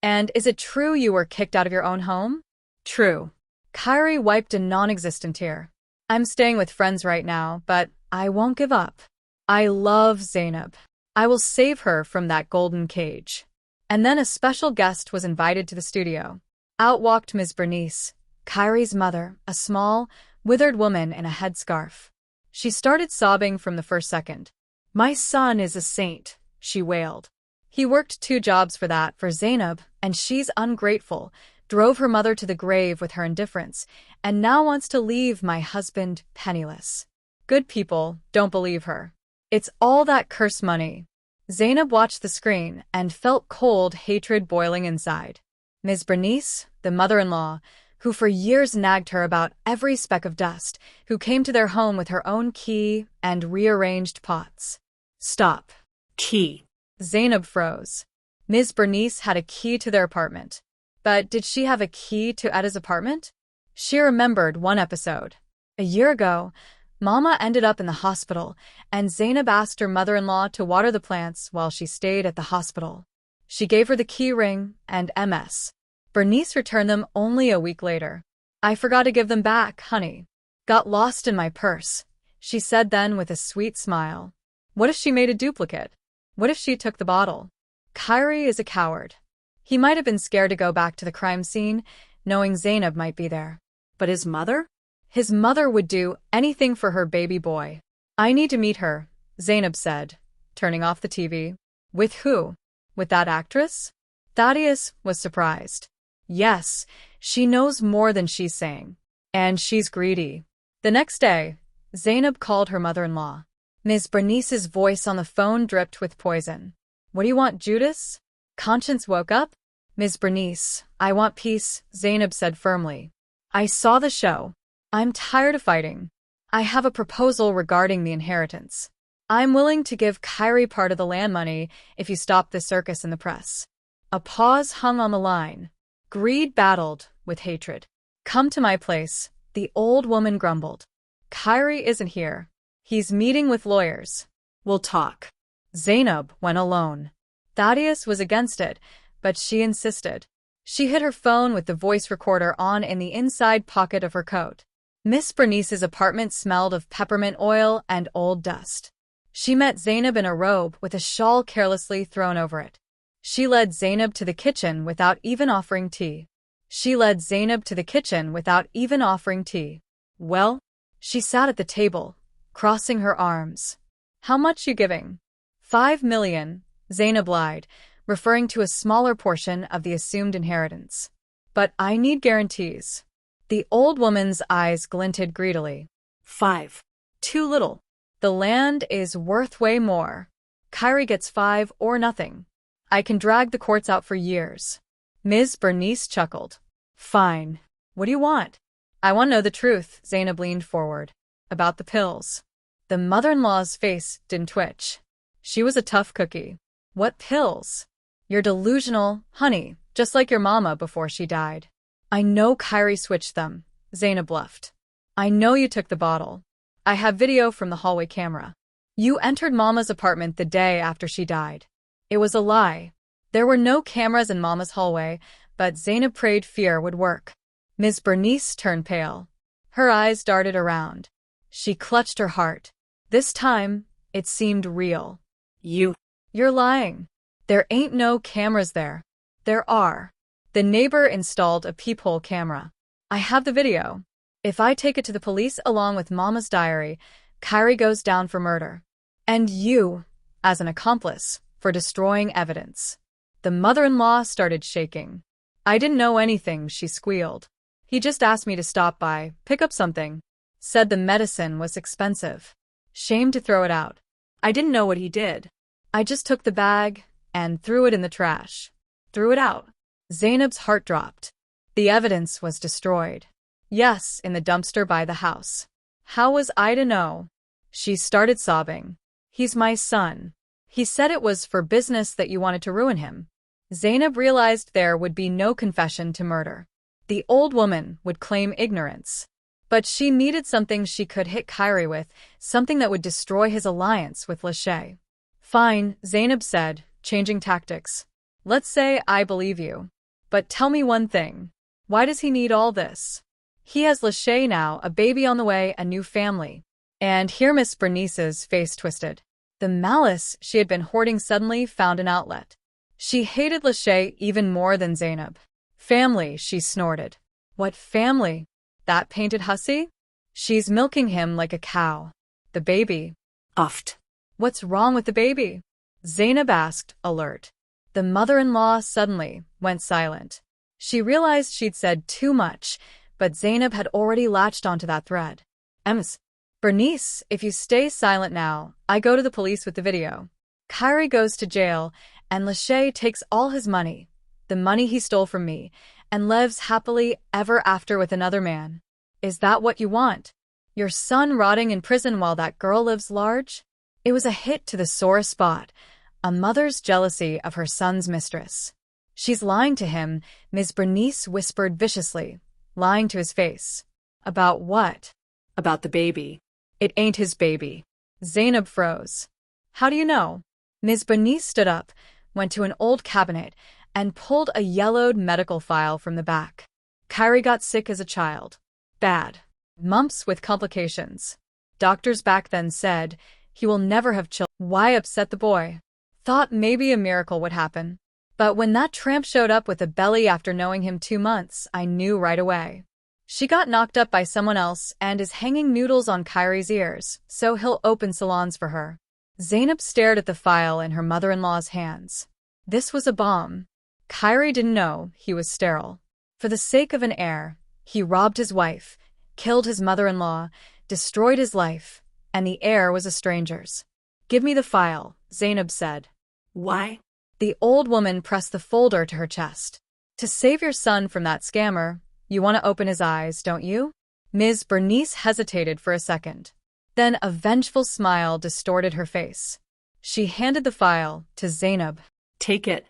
"And is it true you were kicked out of your own home?" "True." Kyrie wiped a non-existent tear. "I'm staying with friends right now, but I won't give up. I love Zainab. I will save her from that golden cage." And then a special guest was invited to the studio. Out walked Ms. Bernice, Kyrie's mother, a small, withered woman in a headscarf. She started sobbing from the first second. "My son is a saint," she wailed. "He worked 2 jobs for that, for Zainab, and she's ungrateful, drove her mother to the grave with her indifference, and now wants to leave my husband penniless. Good people don't believe her. It's all that cursed money." Zainab watched the screen and felt cold hatred boiling inside. Ms. Bernice, the mother-in-law, who for years nagged her about every speck of dust, who came to their home with her own key and rearranged pots. "Stop." Key. Zainab froze. Ms. Bernice had a key to their apartment. But did she have a key to Etta's apartment? She remembered one episode. A year ago, Mama ended up in the hospital, and Zainab asked her mother-in-law to water the plants while she stayed at the hospital. She gave her the key ring and MS. Bernice returned them only a week later. "I forgot to give them back, honey. Got lost in my purse," she said then with a sweet smile. What if she made a duplicate? What if she took the bottle? Kyrie is a coward. He might have been scared to go back to the crime scene, knowing Zainab might be there. But his mother? His mother would do anything for her baby boy. "I need to meet her," Zainab said, turning off the TV. "With who? With that actress?" Thaddeus was surprised. "Yes, she knows more than she's saying. And she's greedy." The next day, Zainab called her mother-in-law. Ms. Bernice's voice on the phone dripped with poison. "What do you want, Judas?" Conscience woke up. "Ms. Bernice, I want peace," Zainab said firmly. "I saw the show. I'm tired of fighting. I have a proposal regarding the inheritance. I'm willing to give Kyrie part of the land money if you stop this circus in the press." A pause hung on the line. Greed battled with hatred. "Come to my place," the old woman grumbled. "Kyrie isn't here. He's meeting with lawyers." "We'll talk." Zainab went alone. Thaddeus was against it, but she insisted. She hid her phone with the voice recorder on in the inside pocket of her coat. Miss Bernice's apartment smelled of peppermint oil and old dust. She met Zainab in a robe with a shawl carelessly thrown over it. She led Zainab to the kitchen without even offering tea. "Well?" She sat at the table, crossing her arms. "How much you giving?" "5 million, Zainab lied, referring to a smaller portion of the assumed inheritance. "But I need guarantees." The old woman's eyes glinted greedily. 5. "Too little. The land is worth way more. Kyrie gets 5 or nothing. I can drag the courts out for years." Ms. Bernice chuckled. "Fine. What do you want?" "I want to know the truth," Zainab leaned forward. "About the pills." The mother-in-law's face didn't twitch. She was a tough cookie. "What pills?" "You're delusional, honey, just like your mama before she died." "I know Kyrie switched them," Zainab bluffed. "I know you took the bottle. I have video from the hallway camera. You entered Mama's apartment the day after she died." It was a lie. There were no cameras in Mama's hallway, but Zainab prayed fear would work. Ms. Bernice turned pale. Her eyes darted around. She clutched her heart. This time, it seemed real. You. You're lying. There ain't no cameras there. There are. The neighbor installed a peephole camera. I have the video. If I take it to the police along with Mama's diary, Kyrie goes down for murder. And you, as an accomplice, for destroying evidence. The mother-in-law started shaking. I didn't know anything, she squealed. He just asked me to stop by, pick up something. Said the medicine was expensive. Shame to throw it out. I didn't know what he did. I just took the bag and threw it in the trash. Threw it out. Zainab's heart dropped. The evidence was destroyed. Yes, in the dumpster by the house. How was I to know? She started sobbing. He's my son. He said it was for business that you wanted to ruin him. Zainab realized there would be no confession to murder. The old woman would claim ignorance. But she needed something she could hit Kyrie with, something that would destroy his alliance with Lachey. Fine, Zainab said, changing tactics. Let's say I believe you. But tell me one thing. Why does he need all this? He has Lachey now, a baby on the way, a new family. And here Miss Bernice's face twisted. The malice she had been hoarding suddenly found an outlet. She hated Lachey even more than Zainab. Family, she snorted. What family? That painted hussy? She's milking him like a cow. The baby. Uffed. What's wrong with the baby? Zainab asked, alert. The mother-in-law suddenly went silent. She realized she'd said too much, but Zainab had already latched onto that thread. Bernice, if you stay silent now, I go to the police with the video. Kyrie goes to jail, and Lachey takes all his money, the money he stole from me, and lives happily ever after with another man. Is that what you want? Your son rotting in prison while that girl lives large? It was a hit to the sore spot, a mother's jealousy of her son's mistress. She's lying to him, Ms. Bernice whispered viciously, lying to his face. About what? About the baby. It ain't his baby. Zainab froze. How do you know? Ms. Bernice stood up, went to an old cabinet, and pulled a yellowed medical file from the back. Kyrie got sick as a child. Bad. Mumps with complications. Doctors back then said he will never have children. Why upset the boy? Thought maybe a miracle would happen. But when that tramp showed up with a belly after knowing him 2 months, I knew right away. She got knocked up by someone else and is hanging noodles on Kyrie's ears, so he'll open salons for her. Zainab stared at the file in her mother-in-law's hands. This was a bomb. Kyrie didn't know he was sterile. For the sake of an heir, he robbed his wife, killed his mother-in-law, destroyed his life, and the heir was a stranger's. Give me the file, Zainab said. Why? The old woman pressed the folder to her chest. To save your son from that scammer, you want to open his eyes, don't you? Ms. Bernice hesitated for a second. Then a vengeful smile distorted her face. She handed the file to Zainab. Take it.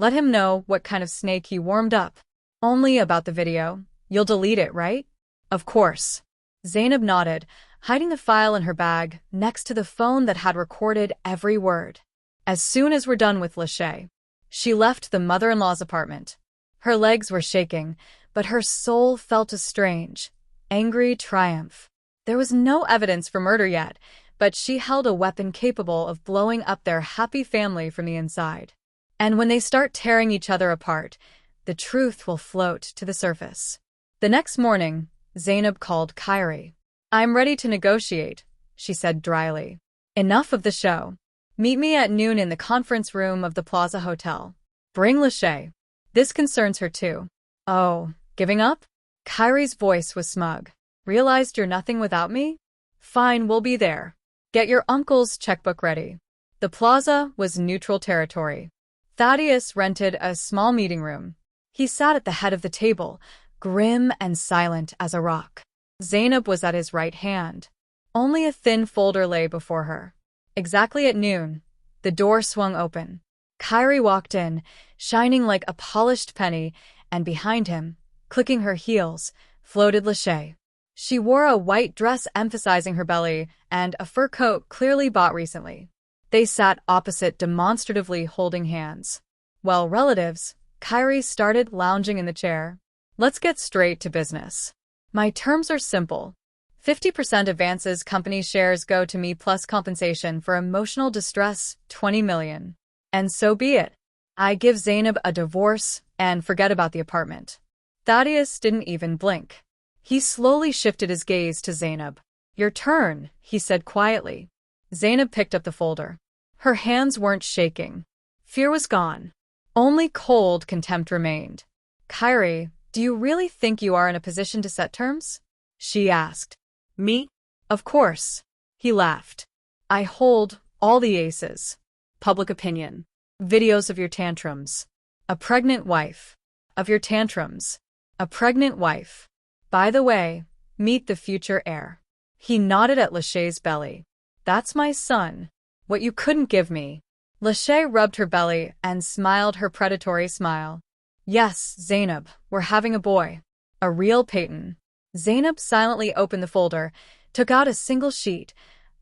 Let him know what kind of snake he warmed up. Only about the video. You'll delete it, right? Of course. Zainab nodded, hiding the file in her bag next to the phone that had recorded every word. As soon as we're done with Lachey, she left the mother-in-law's apartment. Her legs were shaking, but her soul felt a strange, angry triumph. There was no evidence for murder yet, but she held a weapon capable of blowing up their happy family from the inside. And when they start tearing each other apart, the truth will float to the surface. The next morning, Zainab called Kyrie. I'm ready to negotiate, she said dryly. Enough of the show. Meet me at noon in the conference room of the Plaza Hotel. Bring Lachey. This concerns her too. Oh, giving up? Kyrie's voice was smug. Realized you're nothing without me? Fine, we'll be there. Get your uncle's checkbook ready. The plaza was neutral territory. Thaddeus rented a small meeting room. He sat at the head of the table, grim and silent as a rock. Zainab was at his right hand. Only a thin folder lay before her. Exactly at noon, the door swung open. Kyrie walked in, shining like a polished penny, and behind him, clicking her heels, floated Lachey. She wore a white dress emphasizing her belly and a fur coat clearly bought recently. They sat opposite, demonstratively holding hands. Well, relatives, Kyrie started lounging in the chair. Let's get straight to business. My terms are simple. 50% advances company shares go to me plus compensation for emotional distress, 20 million. And so be it. I give Zainab a divorce and forget about the apartment. Thaddeus didn't even blink. He slowly shifted his gaze to Zainab. Your turn, he said quietly. Zainab picked up the folder. Her hands weren't shaking. Fear was gone. Only cold contempt remained. Kyrie, do you really think you are in a position to set terms? She asked. Me? Of course. He laughed. I hold all the aces. Public opinion. Videos of your tantrums. A pregnant wife. Of your tantrums. A pregnant wife. By the way, meet the future heir. He nodded at Lachey's belly. That's my son. What you couldn't give me. Lachey rubbed her belly and smiled her predatory smile. Yes, Zainab, we're having a boy. A real Peyton. Zainab silently opened the folder, took out a single sheet,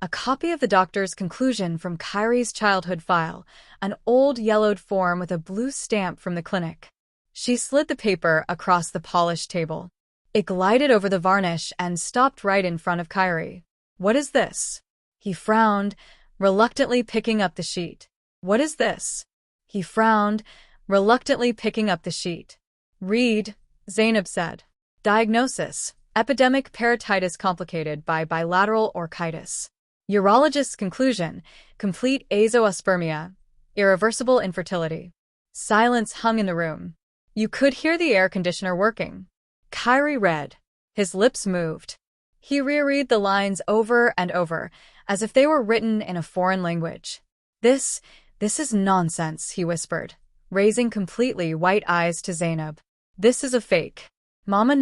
a copy of the doctor's conclusion from Kyrie's childhood file, an old yellowed form with a blue stamp from the clinic. She slid the paper across the polished table. It glided over the varnish and stopped right in front of Kyrie. What is this? He frowned, reluctantly picking up the sheet. What is this? He frowned, reluctantly picking up the sheet. Read, Zainab said. Diagnosis: epidemic parotitis complicated by bilateral orchitis. Urologist's conclusion: complete azoospermia, irreversible infertility. Silence hung in the room. You could hear the air conditioner working. Kyrie read. His lips moved. He reread the lines over and over, as if they were written in a foreign language. This is nonsense, he whispered, raising completely white eyes to Zainab. This is a fake. Mama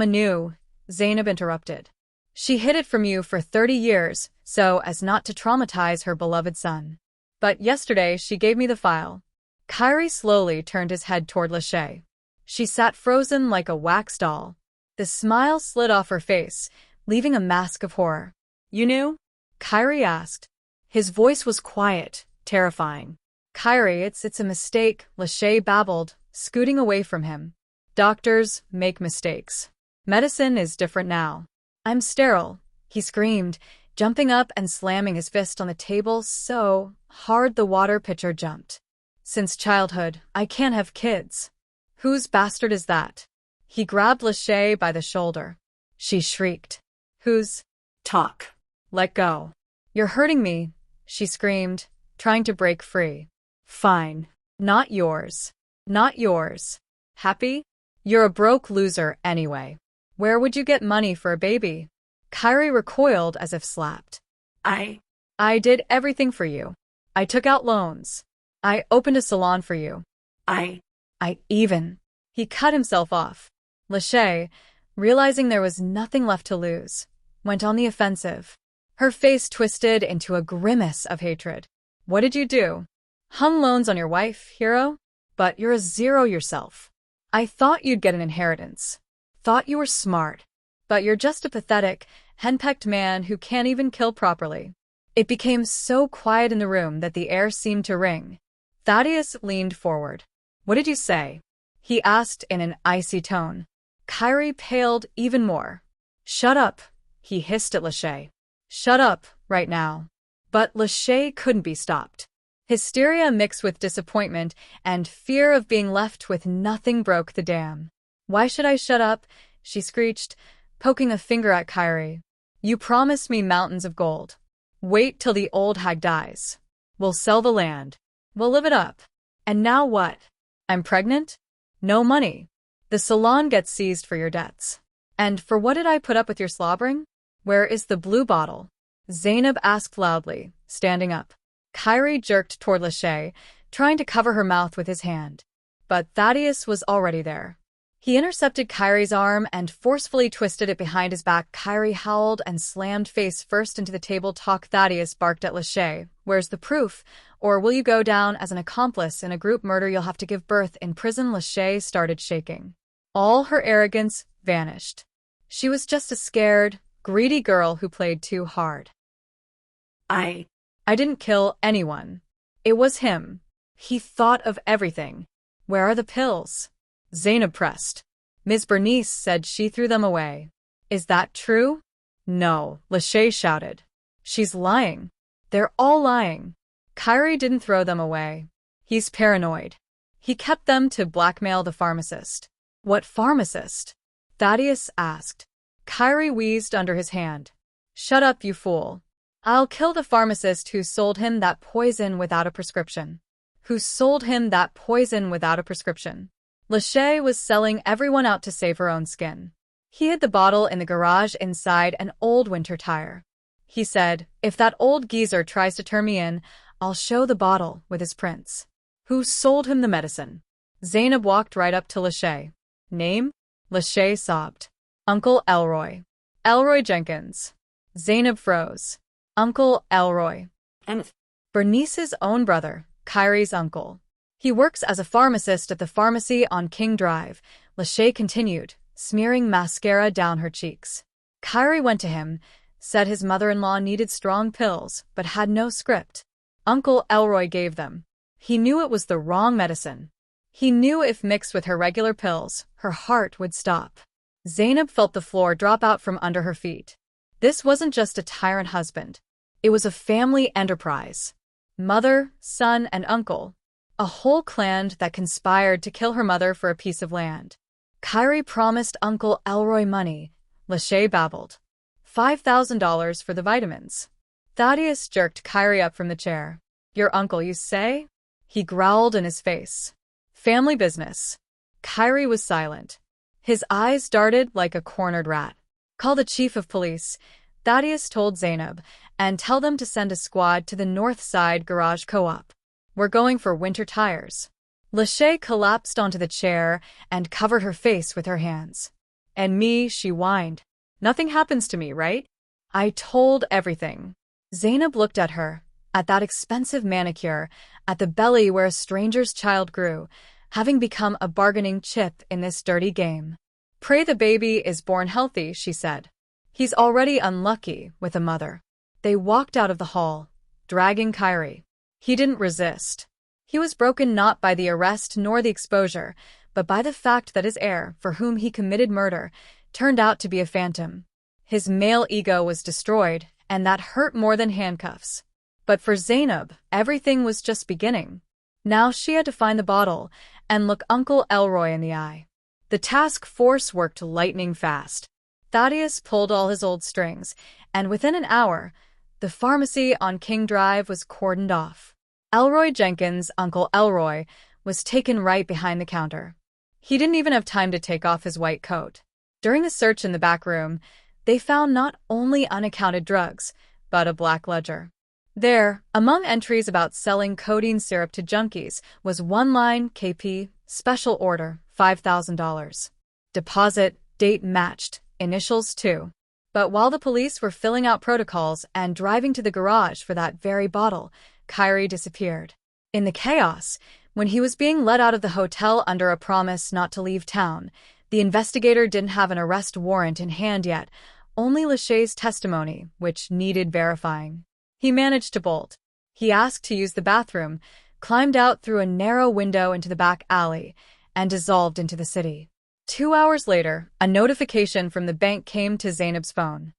knew, Zainab interrupted. She hid it from you for 30 years, so as not to traumatize her beloved son. But yesterday she gave me the file. Kyrie slowly turned his head toward Lachey. She sat frozen like a wax doll. The smile slid off her face, leaving a mask of horror. You knew? Kyrie asked. His voice was quiet, terrifying. Kyrie, it's a mistake, Lachey babbled, scooting away from him. Doctors make mistakes. Medicine is different now. I'm sterile, he screamed, jumping up and slamming his fist on the table so hard the water pitcher jumped. Since childhood, I can't have kids. Whose bastard is that? He grabbed Lachey by the shoulder. She shrieked. Whose? Talk. Let go. You're hurting me, she screamed, trying to break free. Fine. Not yours. Not yours. Happy? You're a broke loser anyway. Where would you get money for a baby? Kyrie recoiled as if slapped. I did everything for you. I took out loans. I opened a salon for you. I even. He cut himself off. Lachey, realizing there was nothing left to lose, went on the offensive. Her face twisted into a grimace of hatred. What did you do? Hung loans on your wife, hero? But you're a zero yourself. I thought you'd get an inheritance. Thought you were smart. But you're just a pathetic, henpecked man who can't even kill properly. It became so quiet in the room that the air seemed to ring. Thaddeus leaned forward. What did you say? He asked in an icy tone. Kyrie paled even more. Shut up, he hissed at Lachey. Shut up, right now. But Lachey couldn't be stopped. Hysteria mixed with disappointment and fear of being left with nothing broke the dam. Why should I shut up? She screeched, poking a finger at Kyrie. You promised me mountains of gold. Wait till the old hag dies. We'll sell the land. We'll live it up. And now what? I'm pregnant? No money. The salon gets seized for your debts. And for what did I put up with your slobbering? Where is the blue bottle? Zainab asked loudly, standing up. Kyrie jerked toward Lachey, trying to cover her mouth with his hand. But Thaddeus was already there. He intercepted Kyrie's arm and forcefully twisted it behind his back. Kyrie howled and slammed face first into the table. Talk, Thaddeus barked at Lachey. Where's the proof? Or will you go down as an accomplice in a group murder you'll have to give birth in prison? Lachey started shaking. All her arrogance vanished. She was just a scared, greedy girl who played too hard. I didn't kill anyone. It was him. He thought of everything. Where are the pills? Zainab pressed. Ms. Bernice said she threw them away. Is that true? No, Lachey shouted. She's lying. They're all lying. Kyrie didn't throw them away. He's paranoid. He kept them to blackmail the pharmacist. What pharmacist? Thaddeus asked. Kyrie wheezed under his hand. Shut up, you fool. I'll kill the pharmacist who sold him that poison without a prescription. Who sold him that poison without a prescription? Lachey was selling everyone out to save her own skin. He hid the bottle in the garage inside an old winter tire. He said, if that old geezer tries to turn me in, I'll show the bottle with his prints. Who sold him the medicine? Zainab walked right up to Lachey. Name? Lachey sobbed. Uncle Elroy. Elroy Jenkins. Zainab froze. Uncle Elroy. Bernice's own brother, Kyrie's uncle. He works as a pharmacist at the pharmacy on King Drive, Lachey continued, smearing mascara down her cheeks. Kyrie went to him, said his mother-in-law needed strong pills, but had no script. Uncle Elroy gave them. He knew it was the wrong medicine. He knew if mixed with her regular pills, her heart would stop. Zainab felt the floor drop out from under her feet. This wasn't just a tyrant husband. It was a family enterprise. Mother, son, and uncle. A whole clan that conspired to kill her mother for a piece of land. Kyrie promised Uncle Elroy money. Lachey babbled. $5,000 for the vitamins. Thaddeus jerked Kyrie up from the chair. Your uncle, you say? He growled in his face. Family business. Kyrie was silent. His eyes darted like a cornered rat. Call the chief of police, Thaddeus told Zainab, and tell them to send a squad to the North Side Garage Co-op. We're going for winter tires. Lachey collapsed onto the chair and covered her face with her hands. And me, she whined. Nothing happens to me, right? I told everything. Zainab looked at her, at that expensive manicure, at the belly where a stranger's child grew, having become a bargaining chip in this dirty game. Pray the baby is born healthy, she said. He's already unlucky with a mother. They walked out of the hall, dragging Kyrie. He didn't resist. He was broken not by the arrest nor the exposure, but by the fact that his heir, for whom he committed murder, turned out to be a phantom. His male ego was destroyed, and that hurt more than handcuffs. But for Zainab, everything was just beginning. Now she had to find the bottle and look Uncle Elroy in the eye. The task force worked lightning fast. Thaddeus pulled all his old strings, and within an hour, the pharmacy on King Drive was cordoned off. Elroy Jenkins, Uncle Elroy, was taken right behind the counter. He didn't even have time to take off his white coat. During the search in the back room, they found not only unaccounted drugs, but a black ledger. There, among entries about selling codeine syrup to junkies, was one line, KP, special order, $5,000. Deposit, date matched, initials too. But while the police were filling out protocols and driving to the garage for that very bottle, Kyrie disappeared. In the chaos, when he was being let out of the hotel under a promise not to leave town, the investigator didn't have an arrest warrant in hand yet, only Lachey's testimony, which needed verifying. He managed to bolt. He asked to use the bathroom, climbed out through a narrow window into the back alley, and dissolved into the city. 2 hours later, a notification from the bank came to Zainab's phone.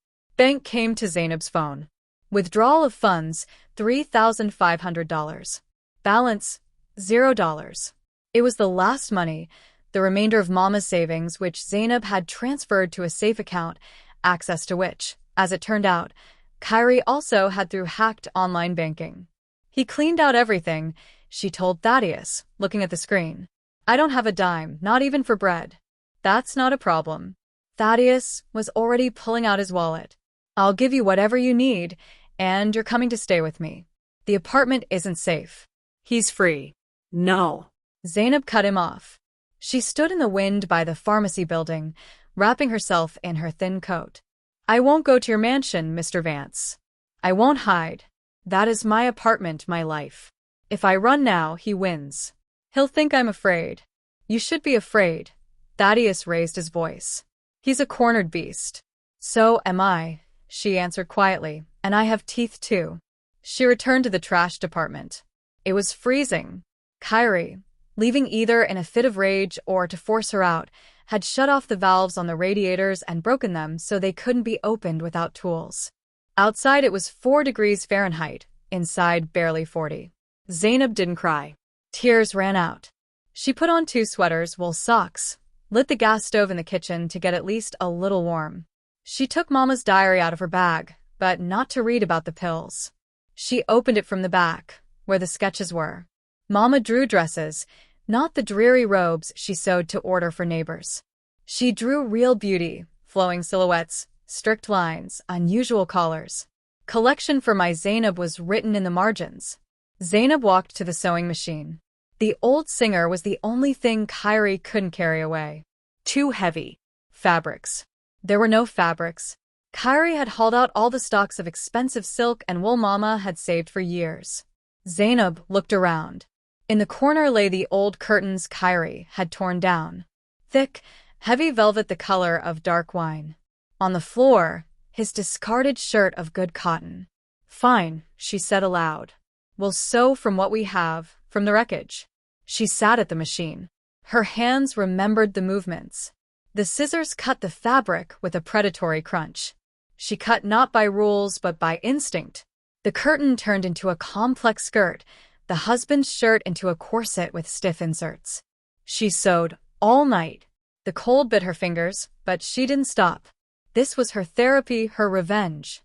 Withdrawal of funds, $3,500. Balance, $0. It was the last money, the remainder of Mama's savings, which Zainab had transferred to a safe account, access to which, as it turned out, Kyrie also had through hacked online banking. He cleaned out everything, she told Thaddeus, looking at the screen. I don't have a dime, not even for bread. That's not a problem. Thaddeus was already pulling out his wallet. I'll give you whatever you need, and you're coming to stay with me. The apartment isn't safe. He's free. No. Zainab cut him off. She stood in the wind by the pharmacy building, wrapping herself in her thin coat. I won't go to your mansion, Mr. Vance. I won't hide. That is my apartment, my life. If I run now, he wins. He'll think I'm afraid. You should be afraid. Thaddeus raised his voice. He's a cornered beast. So am I, she answered quietly, and I have teeth too. She returned to the trash department. It was freezing. Kyrie, leaving either in a fit of rage or to force her out, had shut off the valves on the radiators and broken them so they couldn't be opened without tools. Outside it was 4 degrees Fahrenheit, inside barely 40. Zainab didn't cry. Tears ran out. She put on 2 sweaters, wool socks, lit the gas stove in the kitchen to get at least a little warm. She took Mama's diary out of her bag, but not to read about the pills. She opened it from the back, where the sketches were. Mama drew dresses, not the dreary robes she sewed to order for neighbors. She drew real beauty, flowing silhouettes, strict lines, unusual collars. Collection for my Zainab was written in the margins. Zainab walked to the sewing machine. The old singer was the only thing Kyrie couldn't carry away. Too heavy. Fabrics. There were no fabrics. Kyrie had hauled out all the stocks of expensive silk and wool Mama had saved for years. Zainab looked around. In the corner lay the old curtains Kyrie had torn down. Thick, heavy velvet the color of dark wine. On the floor, his discarded shirt of good cotton. "Fine," she said aloud. "We'll sew from what we have, from the wreckage." She sat at the machine. Her hands remembered the movements. The scissors cut the fabric with a predatory crunch. She cut not by rules but by instinct. The curtain turned into a complex skirt, the husband's shirt into a corset with stiff inserts. She sewed all night. The cold bit her fingers, but she didn't stop. This was her therapy, her revenge.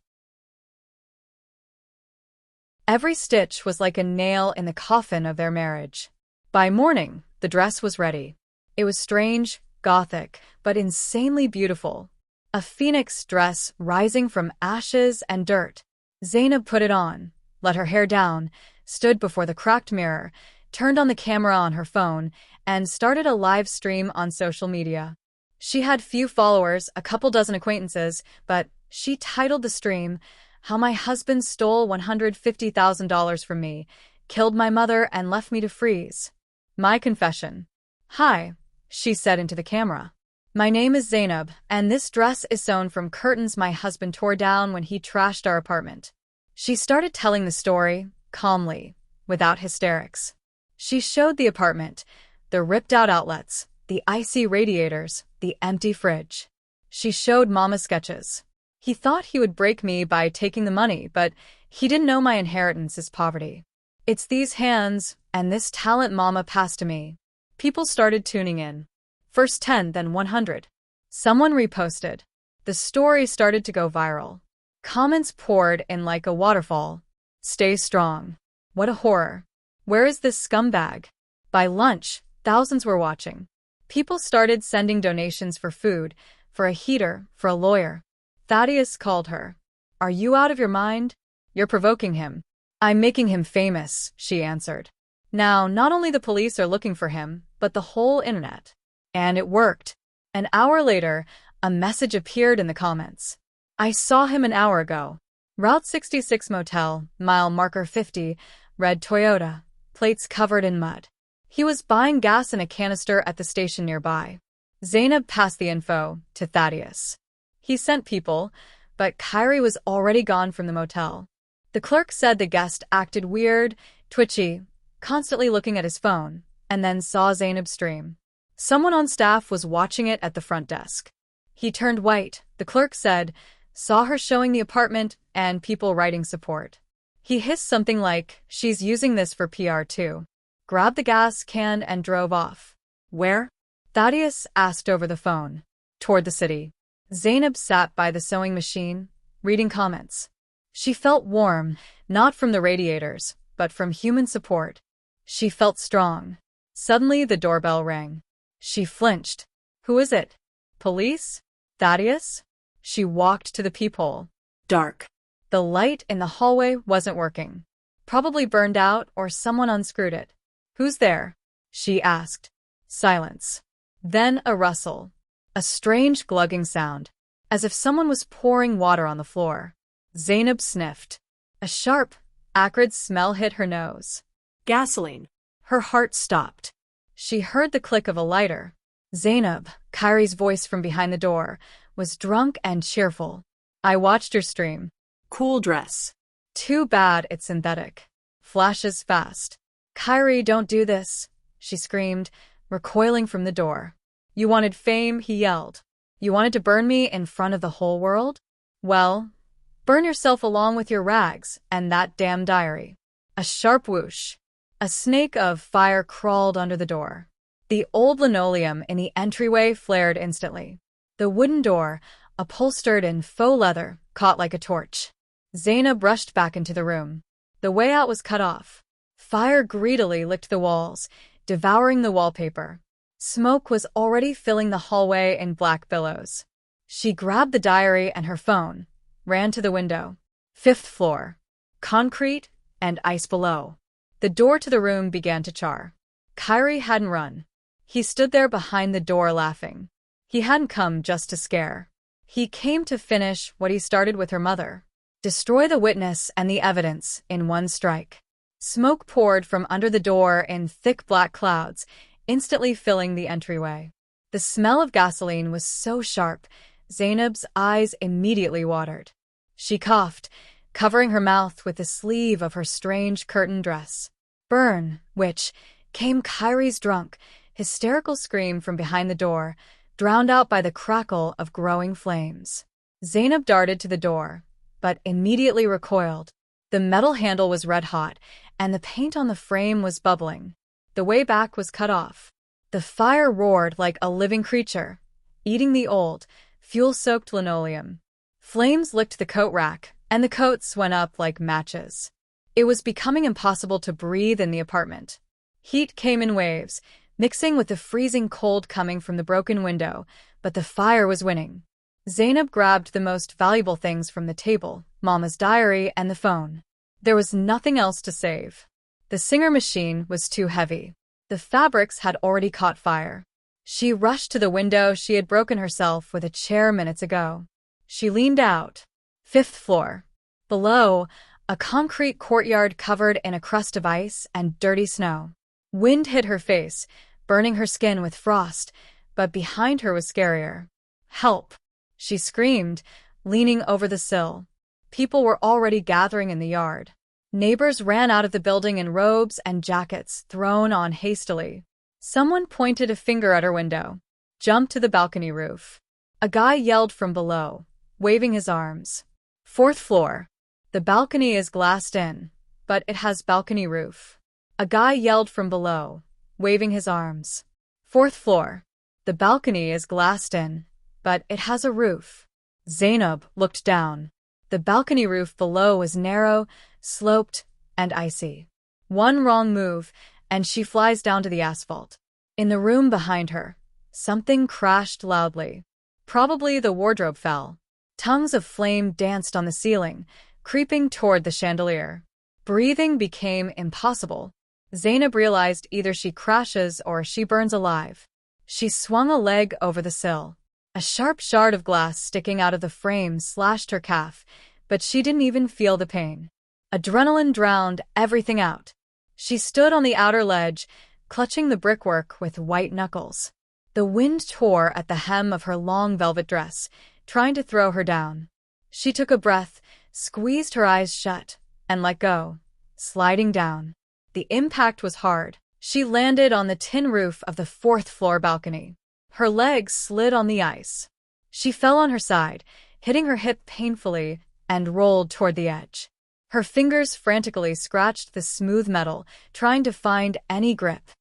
Every stitch was like a nail in the coffin of their marriage. By morning, the dress was ready. It was strange, gothic, but insanely beautiful. A phoenix dress rising from ashes and dirt. Zainab put it on, let her hair down, stood before the cracked mirror, turned on the camera on her phone, and started a live stream on social media. She had few followers, a couple dozen acquaintances, but she titled the stream, "How My Husband Stole $150,000 from Me, Killed My Mother, and Left Me to Freeze. My Confession." "Hi," she said into the camera. "My name is Zainab, and this dress is sewn from curtains my husband tore down when he trashed our apartment." She started telling the story, calmly, without hysterics. She showed the apartment, the ripped-out outlets, the icy radiators, the empty fridge. She showed Mama's sketches. "He thought he would break me by taking the money, but he didn't know my inheritance is poverty. It's these hands and this talent Mama passed to me." People started tuning in. First 10, then 100. Someone reposted. The story started to go viral. Comments poured in like a waterfall. "Stay strong. What a horror. Where is this scumbag?" By lunch, thousands were watching. People started sending donations for food, for a heater, for a lawyer. Thaddeus called her. "Are you out of your mind? You're provoking him." "I'm making him famous," she answered. "Now, not only the police are looking for him, but the whole internet." And it worked. An hour later, a message appeared in the comments. "I saw him an hour ago. Route 66 Motel, mile marker 50, red Toyota, plates covered in mud. He was buying gas in a canister at the station nearby." Zainab passed the info to Thaddeus. He sent people, but Kyrie was already gone from the motel. The clerk said the guest acted weird, twitchy, constantly looking at his phone, and then saw Zainab's stream. Someone on staff was watching it at the front desk. He turned white, the clerk said, saw her showing the apartment and people writing support. He hissed something like, "She's using this for PR too," grabbed the gas can and drove off. "Where?" Thaddeus asked over the phone. "Toward the city." Zainab sat by the sewing machine, reading comments. She felt warm, not from the radiators, but from human support. She felt strong. Suddenly the doorbell rang. She flinched. "Who is it? Police? Thaddeus?" She walked to the peephole. Dark. The light in the hallway wasn't working. Probably burned out or someone unscrewed it. "Who's there?" she asked. Silence. Then a rustle. A strange glugging sound, as if someone was pouring water on the floor. Zainab sniffed. A sharp, acrid smell hit her nose. Gasoline. Her heart stopped. She heard the click of a lighter. Zainab, Kyrie's voice from behind the door, was drunk and cheerful. "I watched your stream. Cool dress. Too bad it's synthetic. Flashes fast." "Kyrie, don't do this," she screamed, recoiling from the door. You wanted fame, he yelled. You wanted to burn me in front of the whole world? Well, burn yourself along with your rags and that damn diary. A sharp whoosh. A snake of fire crawled under the door. The old linoleum in the entryway flared instantly. The wooden door, upholstered in faux leather, caught like a torch. Zainab rushed back into the room. The way out was cut off. Fire greedily licked the walls, devouring the wallpaper. Smoke was already filling the hallway in black billows. She grabbed the diary and her phone, ran to the window. 5th floor. Concrete and ice below. The door to the room began to char. Kyrie hadn't run. He stood there behind the door laughing. He hadn't come just to scare. He came to finish what he started with her mother. Destroy the witness and the evidence in one strike. Smoke poured from under the door in thick black clouds, instantly filling the entryway. The smell of gasoline was so sharp, Zainab's eyes immediately watered. She coughed, covering her mouth with the sleeve of her strange curtain dress. Burn, which came Kyrie's drunk, hysterical scream from behind the door, drowned out by the crackle of growing flames. Zainab darted to the door, but immediately recoiled. The metal handle was red-hot, and the paint on the frame was bubbling. The way back was cut off. The fire roared like a living creature, eating the old, fuel-soaked linoleum. Flames licked the coat rack, and the coats went up like matches. It was becoming impossible to breathe in the apartment. Heat came in waves, mixing with the freezing cold coming from the broken window, but the fire was winning. Zainab grabbed the most valuable things from the table, Mama's diary and the phone. There was nothing else to save. The Singer machine was too heavy. The fabrics had already caught fire. She rushed to the window she had broken herself with a chair minutes ago. She leaned out. 5th floor. Below, a concrete courtyard covered in a crust of ice and dirty snow. Wind hit her face, burning her skin with frost, but behind her was scarier. Help! She screamed, leaning over the sill. People were already gathering in the yard. Neighbors ran out of the building in robes and jackets thrown on hastily. Someone pointed a finger at her window. Jump to the balcony roof. A guy yelled from below, waving his arms. 4th floor. The balcony is glassed in, but it has balcony roof. A guy yelled from below, waving his arms. 4th floor. The balcony is glassed in, but it has a roof. Zainab looked down. The balcony roof below was narrow, sloped, and icy. One wrong move, and she flies down to the asphalt. In the room behind her, something crashed loudly. Probably the wardrobe fell. Tongues of flame danced on the ceiling, creeping toward the chandelier. Breathing became impossible. Zainab realized either she crashes or she burns alive. She swung a leg over the sill. A sharp shard of glass sticking out of the frame slashed her calf, but she didn't even feel the pain. Adrenaline drowned everything out. She stood on the outer ledge, clutching the brickwork with white knuckles. The wind tore at the hem of her long velvet dress, trying to throw her down. She took a breath, squeezed her eyes shut, and let go, sliding down. The impact was hard. She landed on the tin roof of the 4th floor balcony. Her legs slid on the ice. She fell on her side, hitting her hip painfully, and rolled toward the edge. Her fingers frantically scratched the smooth metal, trying to find any grip.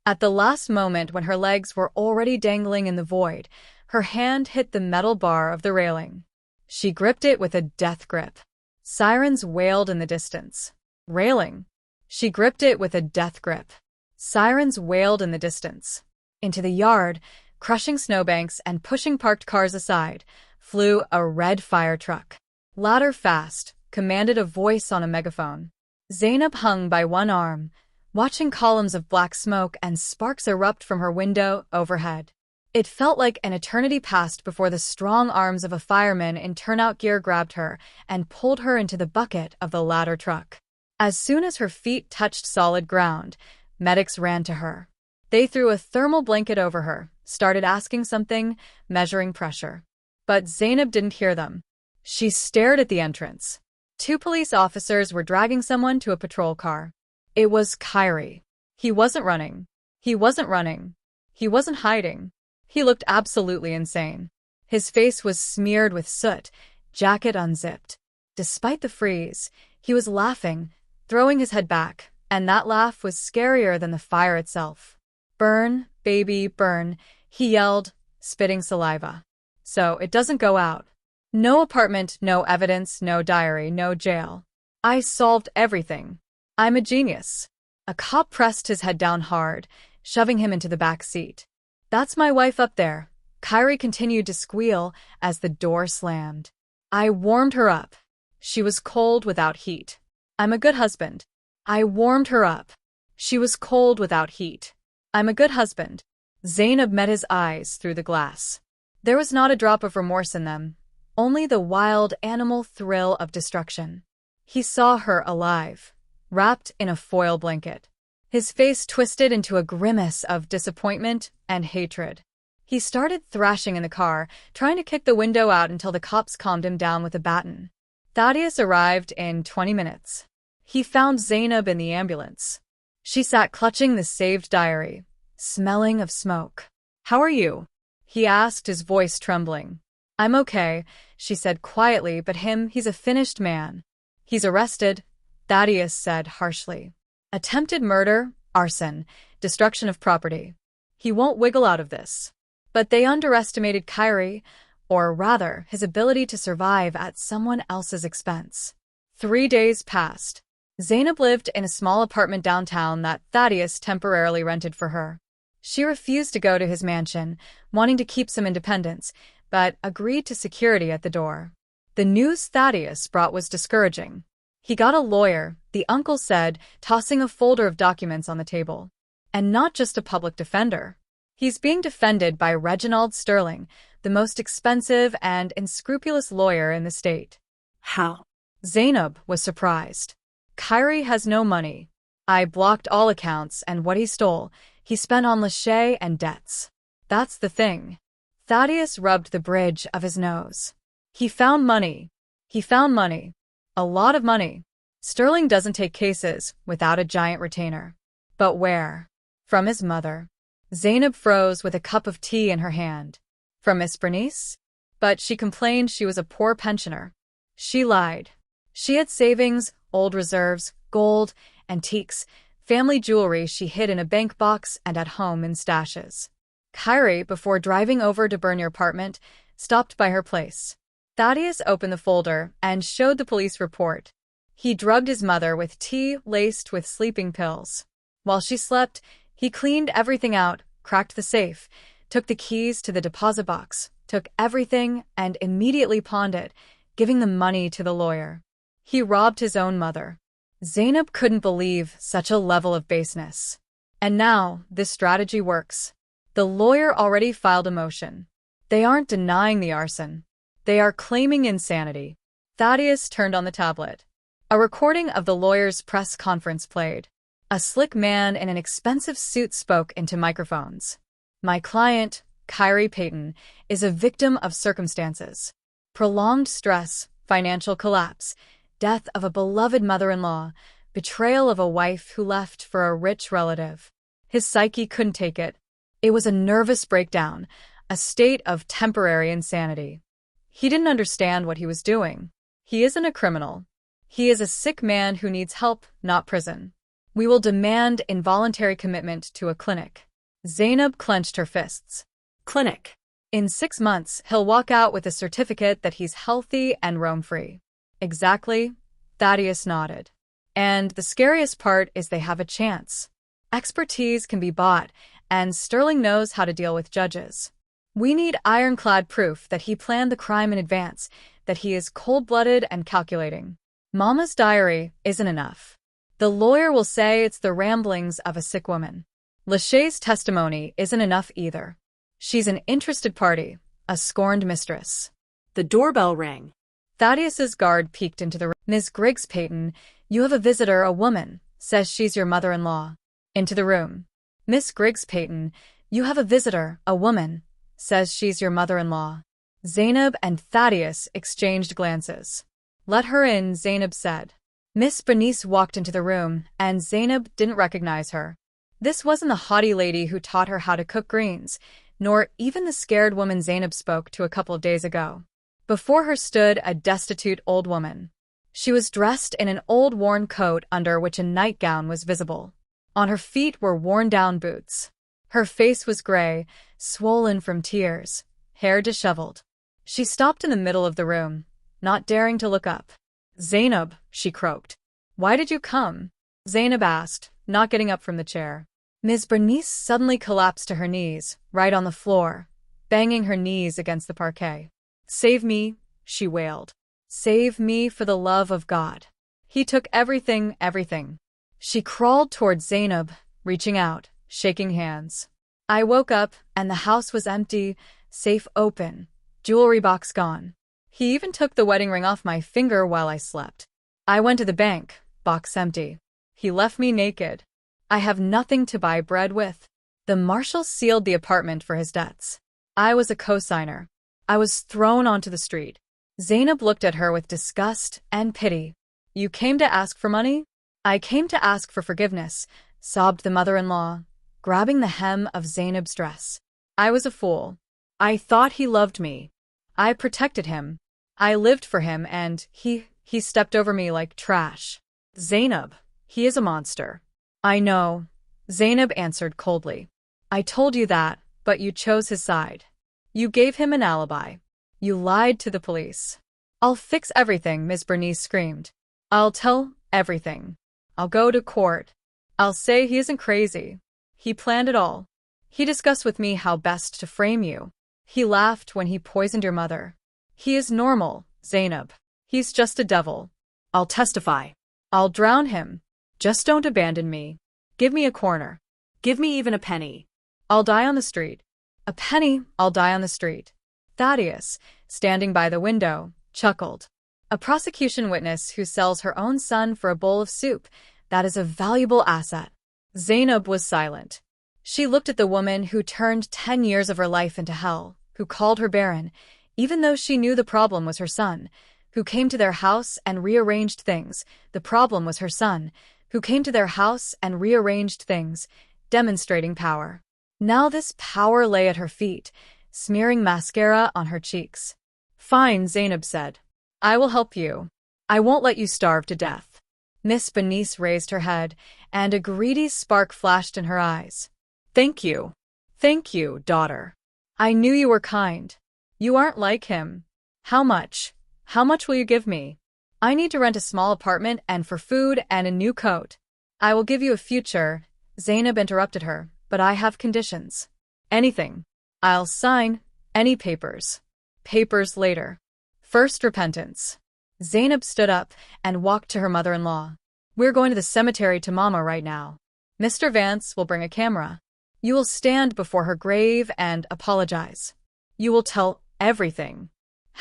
At the last moment when her legs were already dangling in the void, her hand hit the metal bar of the railing. She gripped it with a death grip. Sirens wailed in the distance. Railing. She gripped it with a death grip. Sirens wailed in the distance. Into the yard, crushing snowbanks and pushing parked cars aside, flew a red fire truck. "Ladder fast," commanded a voice on a megaphone. Zainab hung by one arm, watching columns of black smoke and sparks erupt from her window overhead. It felt like an eternity passed before the strong arms of a fireman in turnout gear grabbed her and pulled her into the bucket of the ladder truck. As soon as her feet touched solid ground, medics ran to her. They threw a thermal blanket over her, started asking something, measuring pressure. But Zainab didn't hear them. She stared at the entrance. 2 police officers were dragging someone to a patrol car. It was Kyrie. He wasn't running. He wasn't running. He wasn't hiding. He looked absolutely insane. His face was smeared with soot, jacket unzipped. Despite the freeze, he was laughing, throwing his head back, and that laugh was scarier than the fire itself. "Burn, baby, burn," he yelled, spitting saliva. "So it doesn't go out. No apartment, no evidence, no diary, no jail. I solved everything. I'm a genius." A cop pressed his head down hard, shoving him into the back seat. "That's my wife up there," Kyrie continued to squeal as the door slammed. "I warmed her up. She was cold without heat. I'm a good husband. I warmed her up. She was cold without heat. I'm a good husband." Zainab met his eyes through the glass. There was not a drop of remorse in them, only the wild animal thrill of destruction. He saw her alive, wrapped in a foil blanket. His face twisted into a grimace of disappointment and hatred. He started thrashing in the car, trying to kick the window out until the cops calmed him down with a baton. Thaddeus arrived in 20 minutes. He found Zainab in the ambulance. She sat clutching the saved diary, smelling of smoke. "How are you?" he asked, his voice trembling. "I'm okay," she said quietly, "but he's a finished man." "He's arrested," Thaddeus said harshly. "Attempted murder, arson, destruction of property. He won't wiggle out of this." But they underestimated Kyrie, or rather, his ability to survive at someone else's expense. 3 days passed. Zainab lived in a small apartment downtown that Thaddeus temporarily rented for her. She refused to go to his mansion, wanting to keep some independence, but agreed to security at the door. The news Thaddeus brought was discouraging. He got a lawyer, the uncle said, tossing a folder of documents on the table. And not just a public defender. He's being defended by Reginald Sterling, the most expensive and unscrupulous lawyer in the state. How? Zainab was surprised. "Kyrie has no money. I blocked all accounts, and what he stole, he spent on Lachey and debts. That's the thing." Thaddeus rubbed the bridge of his nose. He found money. He found money. A lot of money. Sterling doesn't take cases without a giant retainer. But where? From his mother. Zainab froze with a cup of tea in her hand. From Miss Bernice? But she complained she was a poor pensioner. She lied. She had savings, old reserves, gold, antiques, family jewelry she hid in a bank box and at home in stashes. Kyrie, before driving over to burn your apartment, stopped by her place. Thaddeus opened the folder and showed the police report. He drugged his mother with tea laced with sleeping pills. While she slept, he cleaned everything out, cracked the safe, took the keys to the deposit box, took everything and immediately pawned it, giving the money to the lawyer. He robbed his own mother. Zainab couldn't believe such a level of baseness. And now, this strategy works. The lawyer already filed a motion. They aren't denying the arson. They are claiming insanity. Thaddeus turned on the tablet. A recording of the lawyer's press conference played. A slick man in an expensive suit spoke into microphones. "My client, Kyrie Payton, is a victim of circumstances. Prolonged stress, financial collapse, death of a beloved mother-in-law, betrayal of a wife who left for a rich relative. His psyche couldn't take it. It was a nervous breakdown, a state of temporary insanity. He didn't understand what he was doing. He isn't a criminal. He is a sick man who needs help, not prison. We will demand involuntary commitment to a clinic." Zainab clenched her fists. Clinic. "In 6 months, he'll walk out with a certificate that he's healthy and roam-free." "Exactly," Thaddeus nodded. "And the scariest part is they have a chance. Expertise can be bought, and Sterling knows how to deal with judges. We need ironclad proof that he planned the crime in advance, that he is cold-blooded and calculating. Mama's diary isn't enough. The lawyer will say it's the ramblings of a sick woman. Lachey's testimony isn't enough either. She's an interested party, a scorned mistress." The doorbell rang. Thaddeus's guard peeked into the room. "Miss Griggs Payton, you have a visitor, a woman, says she's your mother-in-law." Into the room. "Miss Griggs Payton, you have a visitor, a woman, says she's your mother-in-law." Zainab and Thaddeus exchanged glances. "Let her in," Zainab said. Miss Bernice walked into the room, and Zainab didn't recognize her. This wasn't the haughty lady who taught her how to cook greens. nor even the scared woman Zainab spoke to a couple of days ago. Before her stood a destitute old woman. She was dressed in an old worn coat under which a nightgown was visible. On her feet were worn-down boots. Her face was gray, swollen from tears, hair disheveled. She stopped in the middle of the room, not daring to look up. "Zainab," she croaked. "Why did you come?" Zainab asked, not getting up from the chair. Ms. Bernice suddenly collapsed to her knees, right on the floor, banging her knees against the parquet. "Save me," she wailed. "Save me for the love of God. He took everything, everything." She crawled towards Zainab, reaching out, shaking hands. I woke up, and the house was empty, safe open, jewelry box gone. He even took the wedding ring off my finger while I slept. I went to the bank, box empty. He left me naked. I have nothing to buy bread with. The marshal sealed the apartment for his debts. I was a co-signer. I was thrown onto the street. Zainab looked at her with disgust and pity. "You came to ask for money?" "I came to ask for forgiveness," sobbed the mother-in-law, grabbing the hem of Zainab's dress. "I was a fool. I thought he loved me. I protected him. I lived for him, and he stepped over me like trash." "Zainab, he is a monster." "I know," Zainab answered coldly. "I told you that, but you chose his side. You gave him an alibi. You lied to the police." "I'll fix everything," Ms. Bernice screamed. "I'll tell everything. I'll go to court. I'll say he isn't crazy. He planned it all. He discussed with me how best to frame you. He laughed when he poisoned your mother. He is normal, Zainab. He's just a devil. I'll testify. I'll drown him. Just don't abandon me. Give me a corner. Give me even a penny. I'll die on the street. A penny, I'll die on the street." Thaddeus, standing by the window, chuckled. "A prosecution witness who sells her own son for a bowl of soup, that is a valuable asset." Zainab was silent. She looked at the woman who turned 10 years of her life into hell, who called her barren, even though she knew the problem was her son, who came to their house and rearranged things. The problem was her son, who came to their house and rearranged things, demonstrating power. Now this power lay at her feet, smearing mascara on her cheeks. "Fine," Zainab said. "I will help you. I won't let you starve to death." Miss Bernice raised her head, and a greedy spark flashed in her eyes. "Thank you. Thank you, daughter. I knew you were kind. You aren't like him. How much? How much will you give me?" "I need to rent a small apartment and for food and a new coat." "I will give you a future," Zainab interrupted her, "but I have conditions." "Anything. I'll sign any papers." "Papers later. First repentance." Zainab stood up and walked to her mother-in-law. "We're going to the cemetery to Mama right now. Mr. Vance will bring a camera. You will stand before her grave and apologize. You will tell everything.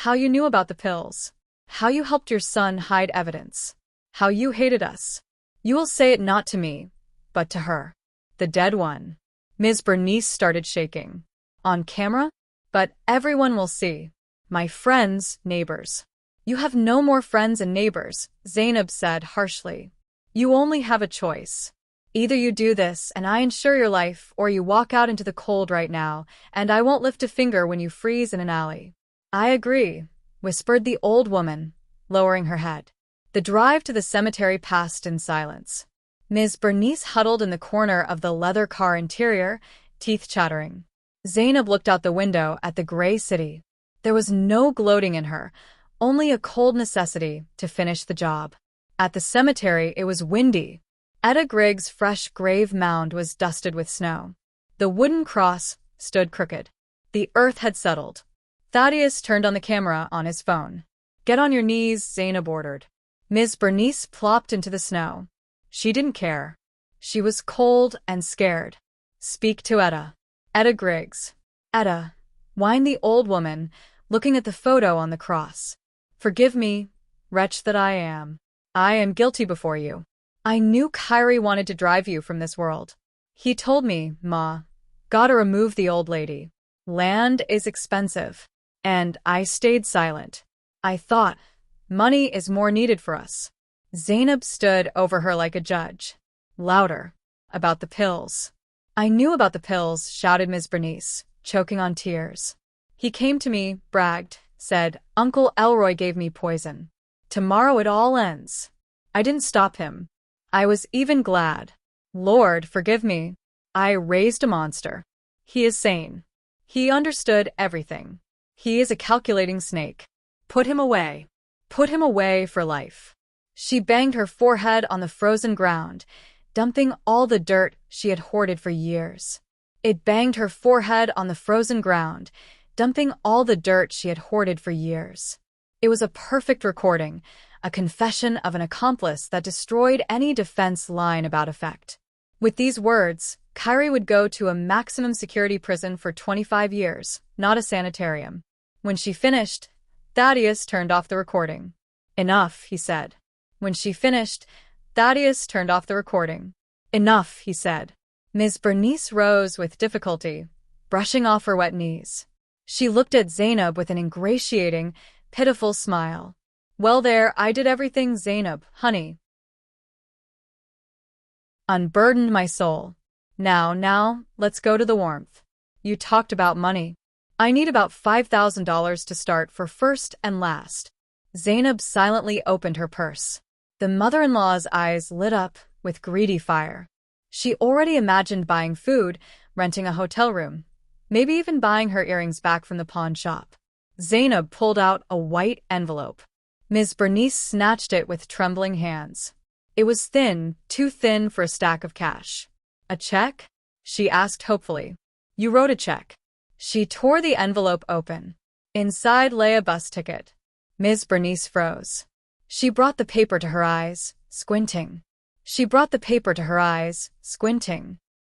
How you knew about the pills. How you helped your son hide evidence. How you hated us. You will say it not to me, but to her. The dead one." Ms. Bernice started shaking. "On camera? But everyone will see. My friends, neighbors." "You have no more friends and neighbors," Zainab said harshly. "You only have a choice. Either you do this and I ensure your life, or you walk out into the cold right now, and I won't lift a finger when you freeze in an alley." "I agree," whispered the old woman, lowering her head. The drive to the cemetery passed in silence. Ms. Bernice huddled in the corner of the leather car interior, teeth chattering. Zainab looked out the window at the gray city. There was no gloating in her, only a cold necessity to finish the job. At the cemetery, it was windy. Etta Grigg's fresh grave mound was dusted with snow. The wooden cross stood crooked. The earth had settled. Thaddeus turned on the camera on his phone. "Get on your knees," Zainab ordered. Ms. Bernice plopped into the snow. She didn't care. She was cold and scared. "Speak to Etta." "Etta Griggs." "Etta," whined the old woman, looking at the photo on the cross. "Forgive me, wretch that I am. I am guilty before you. I knew Kyrie wanted to drive you from this world. He told me, Ma, gotta remove the old lady. Land is expensive. And I stayed silent. I thought, money is more needed for us." Zainab stood over her like a judge. "Louder. About the pills." "I knew about the pills," shouted Ms. Bernice, choking on tears. He came to me, bragged, said, "Uncle Elroy gave me poison. Tomorrow it all ends." I didn't stop him. I was even glad. Lord, forgive me. I raised a monster. He is sane. He understood everything. He is a calculating snake. Put him away. Put him away for life. She banged her forehead on the frozen ground, dumping all the dirt she had hoarded for years. It banged her forehead on the frozen ground, dumping all the dirt she had hoarded for years. It was a perfect recording, a confession of an accomplice that destroyed any defense line about effect. With these words, Kyrie would go to a maximum security prison for 25 years, not a sanitarium. When she finished, Thaddeus turned off the recording. "Enough," he said. When she finished, Thaddeus turned off the recording. "Enough," he said. Ms. Bernice rose with difficulty, brushing off her wet knees. She looked at Zainab with an ingratiating, pitiful smile. "Well there, I did everything, Zainab, honey. Unburdened my soul. Now, let's go to the warmth. You talked about money. I need about $5,000 to start for first and last." Zainab silently opened her purse. The mother-in-law's eyes lit up with greedy fire. She already imagined buying food, renting a hotel room, maybe even buying her earrings back from the pawn shop. Zainab pulled out a white envelope. Ms. Bernice snatched it with trembling hands. It was thin, too thin for a stack of cash. "A check?" she asked hopefully. "You wrote a check." She tore the envelope open. Inside lay a bus ticket. Ms. Bernice froze. She brought the paper to her eyes, squinting.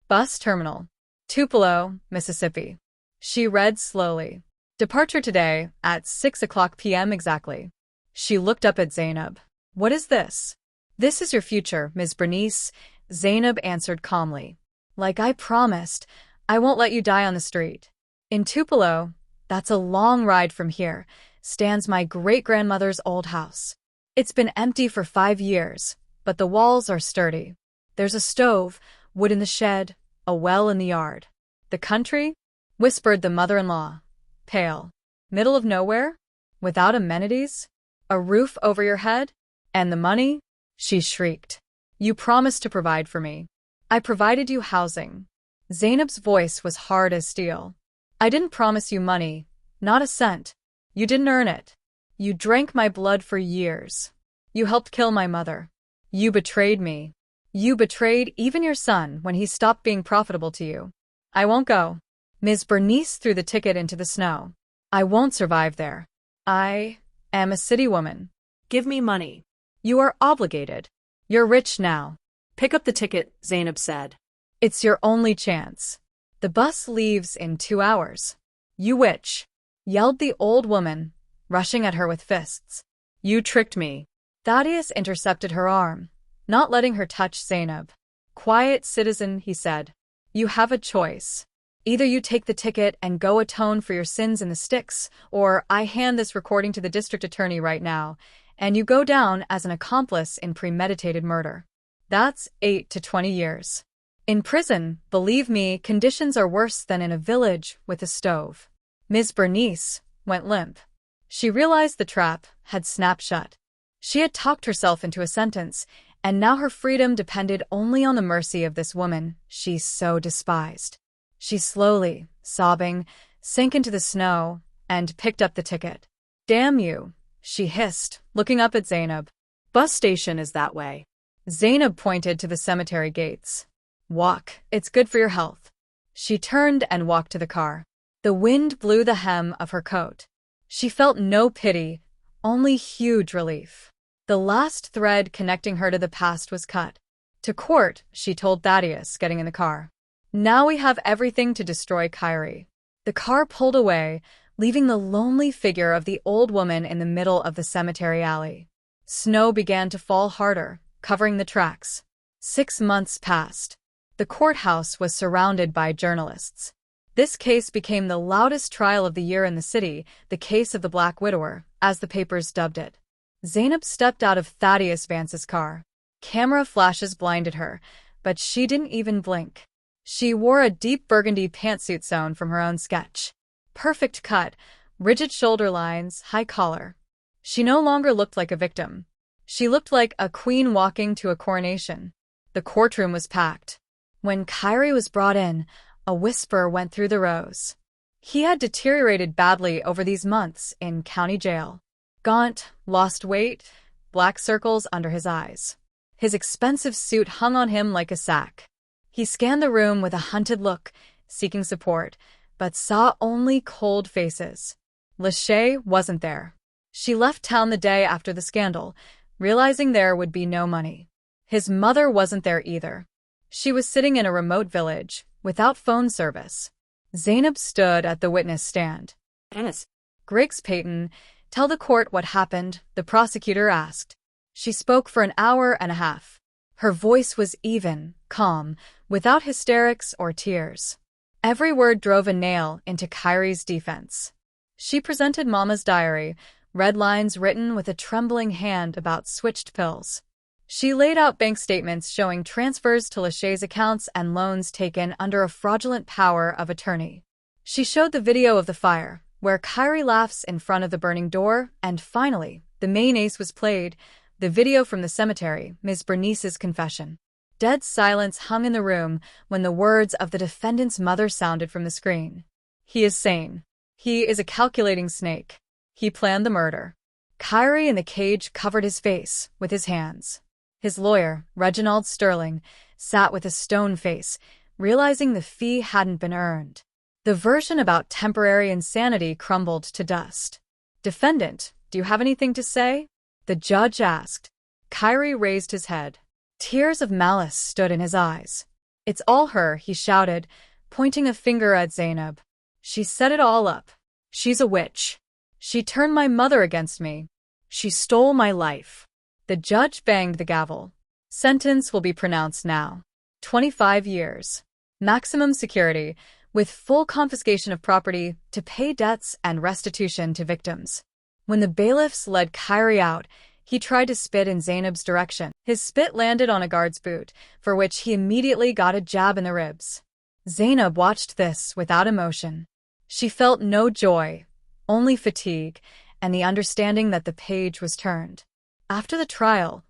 Bus terminal. Tupelo, Mississippi. She read slowly. "Departure today at 6:00 p.m. exactly." She looked up at Zainab. "What is this?" "This is your future, Ms. Bernice," Zainab answered calmly. "Like I promised, I won't let you die on the street. In Tupelo, that's a long ride from here, stands my great-grandmother's old house. It's been empty for 5 years, but the walls are sturdy. There's a stove, wood in the shed, a well in the yard." "The country?" whispered the mother-in-law, pale. "Middle of nowhere? Without amenities? A roof over your head? And the money?" she shrieked. "You promised to provide for me. I provided you housing." Zainab's voice was hard as steel. "I didn't promise you money, not a cent. You didn't earn it. You drank my blood for years. You helped kill my mother. You betrayed me. You betrayed even your son when he stopped being profitable to you. I won't go." Ms. Bernice threw the ticket into the snow. "I won't survive there. I am a city woman." Give me money. "You are obligated. You're rich now." Pick up the ticket, Zainab said. "It's your only chance. The bus leaves in 2 hours." "You witch!" yelled the old woman, rushing at her with fists. "You tricked me." Thaddeus intercepted her arm, not letting her touch Zainab. "Quiet, citizen," he said. "You have a choice. Either you take the ticket and go atone for your sins in the sticks, or I hand this recording to the district attorney right now, and you go down as an accomplice in premeditated murder. That's 8 to 20 years. In prison, believe me, conditions are worse than in a village with a stove." Ms. Bernice went limp. She realized the trap had snapped shut. She had talked herself into a sentence, and now her freedom depended only on the mercy of this woman she so despised. She slowly, sobbing, sank into the snow and picked up the ticket. "Damn you," she hissed, looking up at Zainab. "Bus station is that way." Zainab pointed to the cemetery gates. "Walk, it's good for your health." She turned and walked to the car. The wind blew the hem of her coat. She felt no pity, only huge relief. The last thread connecting her to the past was cut. "To court," she told Thaddeus, getting in the car. "Now we have everything to destroy Kyrie." The car pulled away, leaving the lonely figure of the old woman in the middle of the cemetery alley. Snow began to fall harder, covering the tracks. 6 months passed. The courthouse was surrounded by journalists. This case became the loudest trial of the year in the city, the case of the Black Widower, as the papers dubbed it. Zainab stepped out of Thaddeus Vance's car. Camera flashes blinded her, but she didn't even blink. She wore a deep burgundy pantsuit sewn from her own sketch. Perfect cut, rigid shoulder lines, high collar. She no longer looked like a victim. She looked like a queen walking to a coronation. The courtroom was packed. When Kyrie was brought in, a whisper went through the rows. He had deteriorated badly over these months in county jail. Gaunt, lost weight, black circles under his eyes. His expensive suit hung on him like a sack. He scanned the room with a hunted look, seeking support, but saw only cold faces. Lachey wasn't there. She left town the day after the scandal, realizing there would be no money. His mother wasn't there either. She was sitting in a remote village, without phone service. Zainab stood at the witness stand. Dennis. Griggs Peyton, tell the court what happened, the prosecutor asked. She spoke for an hour and a half. Her voice was even, calm, without hysterics or tears. Every word drove a nail into Kyrie's defense. She presented Mama's diary, red lines written with a trembling hand about switched pills. She laid out bank statements showing transfers to Lachey's accounts and loans taken under a fraudulent power of attorney. She showed the video of the fire, where Kyrie laughs in front of the burning door, and finally, the main ace was played, the video from the cemetery, Ms. Bernice's confession. Dead silence hung in the room when the words of the defendant's mother sounded from the screen. He is sane. He is a calculating snake. He planned the murder. Kyrie in the cage covered his face with his hands. His lawyer, Reginald Sterling, sat with a stone face, realizing the fee hadn't been earned. The version about temporary insanity crumbled to dust. Defendant, do you have anything to say? The judge asked. Kyrie raised his head. Tears of malice stood in his eyes. It's all her, he shouted, pointing a finger at Zainab. She set it all up. She's a witch. She turned my mother against me. She stole my life. The judge banged the gavel. Sentence will be pronounced now. 25 years. Maximum security, with full confiscation of property to pay debts and restitution to victims. When the bailiffs led Kyrie out, he tried to spit in Zainab's direction. His spit landed on a guard's boot, for which he immediately got a jab in the ribs. Zainab watched this without emotion. She felt no joy, only fatigue, and the understanding that the page was turned. After the trial,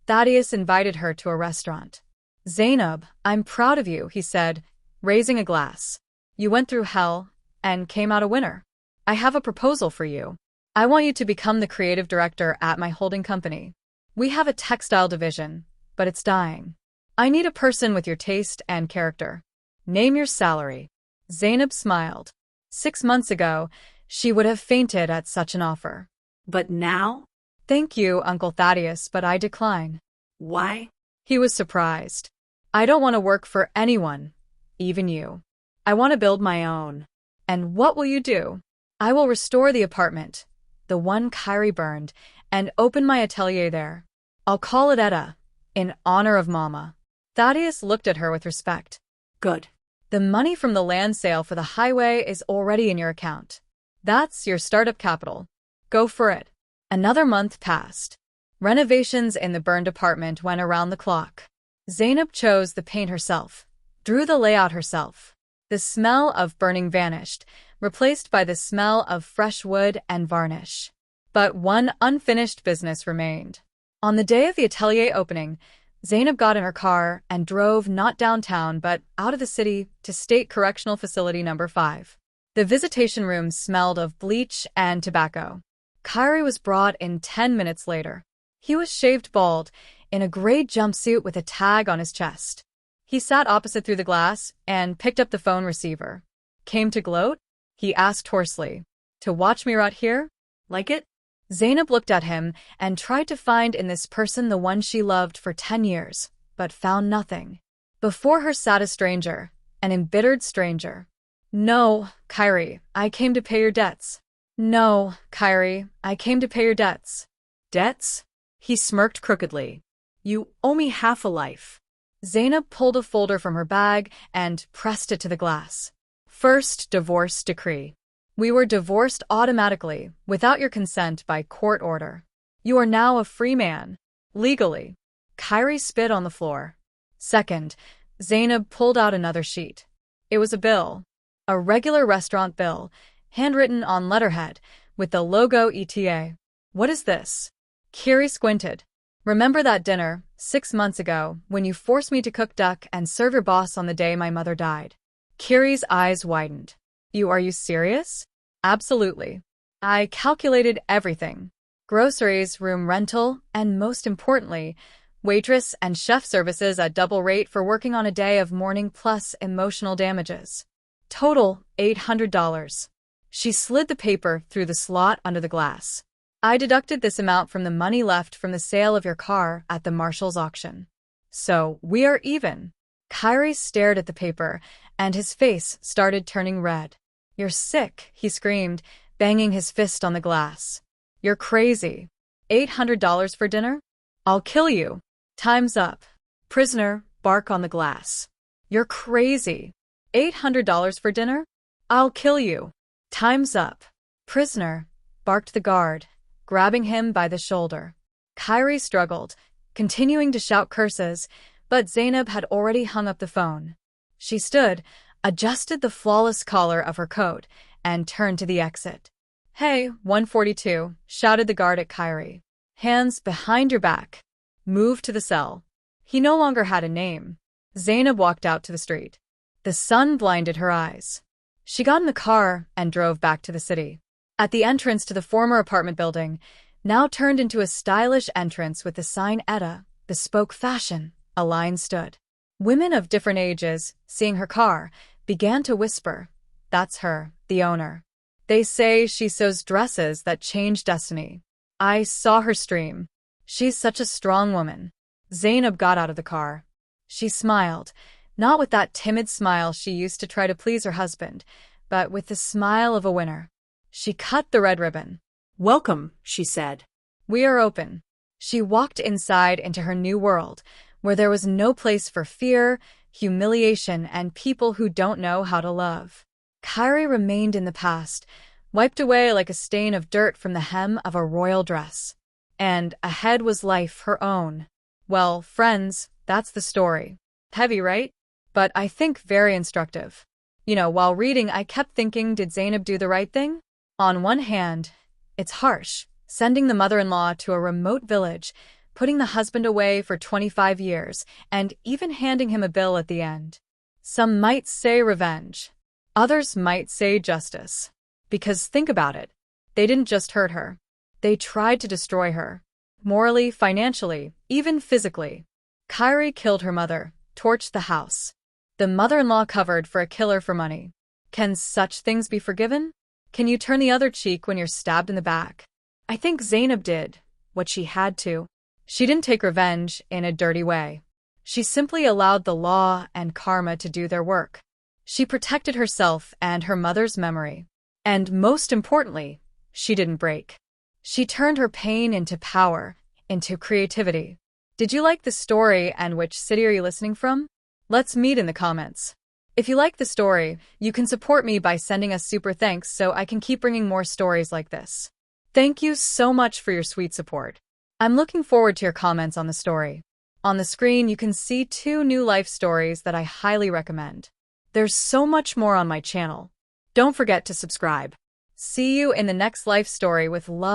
Thaddeus invited her to a restaurant. Zainab, I'm proud of you, he said, raising a glass. You went through hell and came out a winner. I have a proposal for you. I want you to become the creative director at my holding company. We have a textile division, but it's dying. I need a person with your taste and character. Name your salary. Zainab smiled. 6 months ago, she would have fainted at such an offer. But now? Thank you, Uncle Thaddeus, but I decline. Why? He was surprised. I don't want to work for anyone, even you. I want to build my own. And what will you do? I will restore the apartment, the one Kyrie burned, and open my atelier there. I'll call it Etta, in honor of Mama. Thaddeus looked at her with respect. Good. The money from the land sale for the highway is already in your account. That's your startup capital. Go for it. Another month passed. Renovations in the burned apartment went around the clock. Zainab chose the paint herself, drew the layout herself. The smell of burning vanished, replaced by the smell of fresh wood and varnish. But one unfinished business remained. On the day of the atelier opening, Zainab got in her car and drove not downtown but out of the city to State Correctional Facility No. 5. The visitation room smelled of bleach and tobacco. Kyrie was brought in 10 minutes later. He was shaved bald, in a gray jumpsuit with a tag on his chest. He sat opposite through the glass and picked up the phone receiver. Came to gloat? He asked hoarsely. To watch me rot here? Like it? Zainab looked at him and tried to find in this person the one she loved for 10 years, but found nothing. Before her sat a stranger, an embittered stranger. No, Kyrie, I came to pay your debts. No, Kyrie, I came to pay your debts. Debts? He smirked crookedly. You owe me half a life. Zainab pulled a folder from her bag and pressed it to the glass. First divorce decree. We were divorced automatically, without your consent by court order. You are now a free man. Legally. Kyrie spit on the floor. Second, Zainab pulled out another sheet. It was a bill. A regular restaurant bill, handwritten on letterhead, with the logo ETA. What is this? Kiri squinted. Remember that dinner, 6 months ago, when you forced me to cook duck and serve your boss on the day my mother died? Kiri's eyes widened. Are you serious? Absolutely. I calculated everything. Groceries, room rental, and most importantly, waitress and chef services at double rate for working on a day of mourning plus emotional damages. Total, $800. She slid the paper through the slot under the glass. I deducted this amount from the money left from the sale of your car at the marshal's auction. So, we are even. Kyrie stared at the paper, and his face started turning red. You're sick, he screamed, banging his fist on the glass. You're crazy. $800 for dinner? I'll kill you. Time's up. Prisoner, bark on the glass. You're crazy. $800 for dinner? I'll kill you. Time's up. Prisoner, barked the guard, grabbing him by the shoulder. Kyrie struggled, continuing to shout curses, but Zainab had already hung up the phone. She stood, adjusted the flawless collar of her coat, and turned to the exit. Hey, 142, shouted the guard at Kyrie. Hands behind your back. Move to the cell. He no longer had a name. Zainab walked out to the street. The sun blinded her eyes. She got in the car and drove back to the city. At the entrance to the former apartment building, now turned into a stylish entrance with the sign Etta, bespoke fashion, a line stood. Women of different ages, seeing her car, began to whisper, "That's her, the owner. They say she sews dresses that change destiny. I saw her stream. She's such a strong woman." Zainab got out of the car. She smiled, not with that timid smile she used to try to please her husband, but with the smile of a winner. She cut the red ribbon. Welcome, she said. We are open. She walked inside into her new world, where there was no place for fear, humiliation, and people who don't know how to love. Kyrie remained in the past, wiped away like a stain of dirt from the hem of a royal dress. And ahead was life her own. Well, friends, that's the story. Heavy, right? But I think very instructive. While reading, I kept thinking, did Zainab do the right thing? On one hand, it's harsh, sending the mother-in-law to a remote village, putting the husband away for 25 years, and even handing him a bill at the end. Some might say revenge. Others might say justice. Because think about it. They didn't just hurt her. They tried to destroy her. Morally, financially, even physically. Kyrie killed her mother, torched the house. The mother-in-law covered for a killer for money. Can such things be forgiven? Can you turn the other cheek when you're stabbed in the back? I think Zainab did what she had to. She didn't take revenge in a dirty way. She simply allowed the law and karma to do their work. She protected herself and her mother's memory. And most importantly, she didn't break. She turned her pain into power, into creativity. Did you like the story, and which city are you listening from? Let's meet in the comments. If you like the story, you can support me by sending us super thanks so I can keep bringing more stories like this. Thank you so much for your sweet support. I'm looking forward to your comments on the story. On the screen, you can see 2 new life stories that I highly recommend. There's so much more on my channel. Don't forget to subscribe. See you in the next life story with love.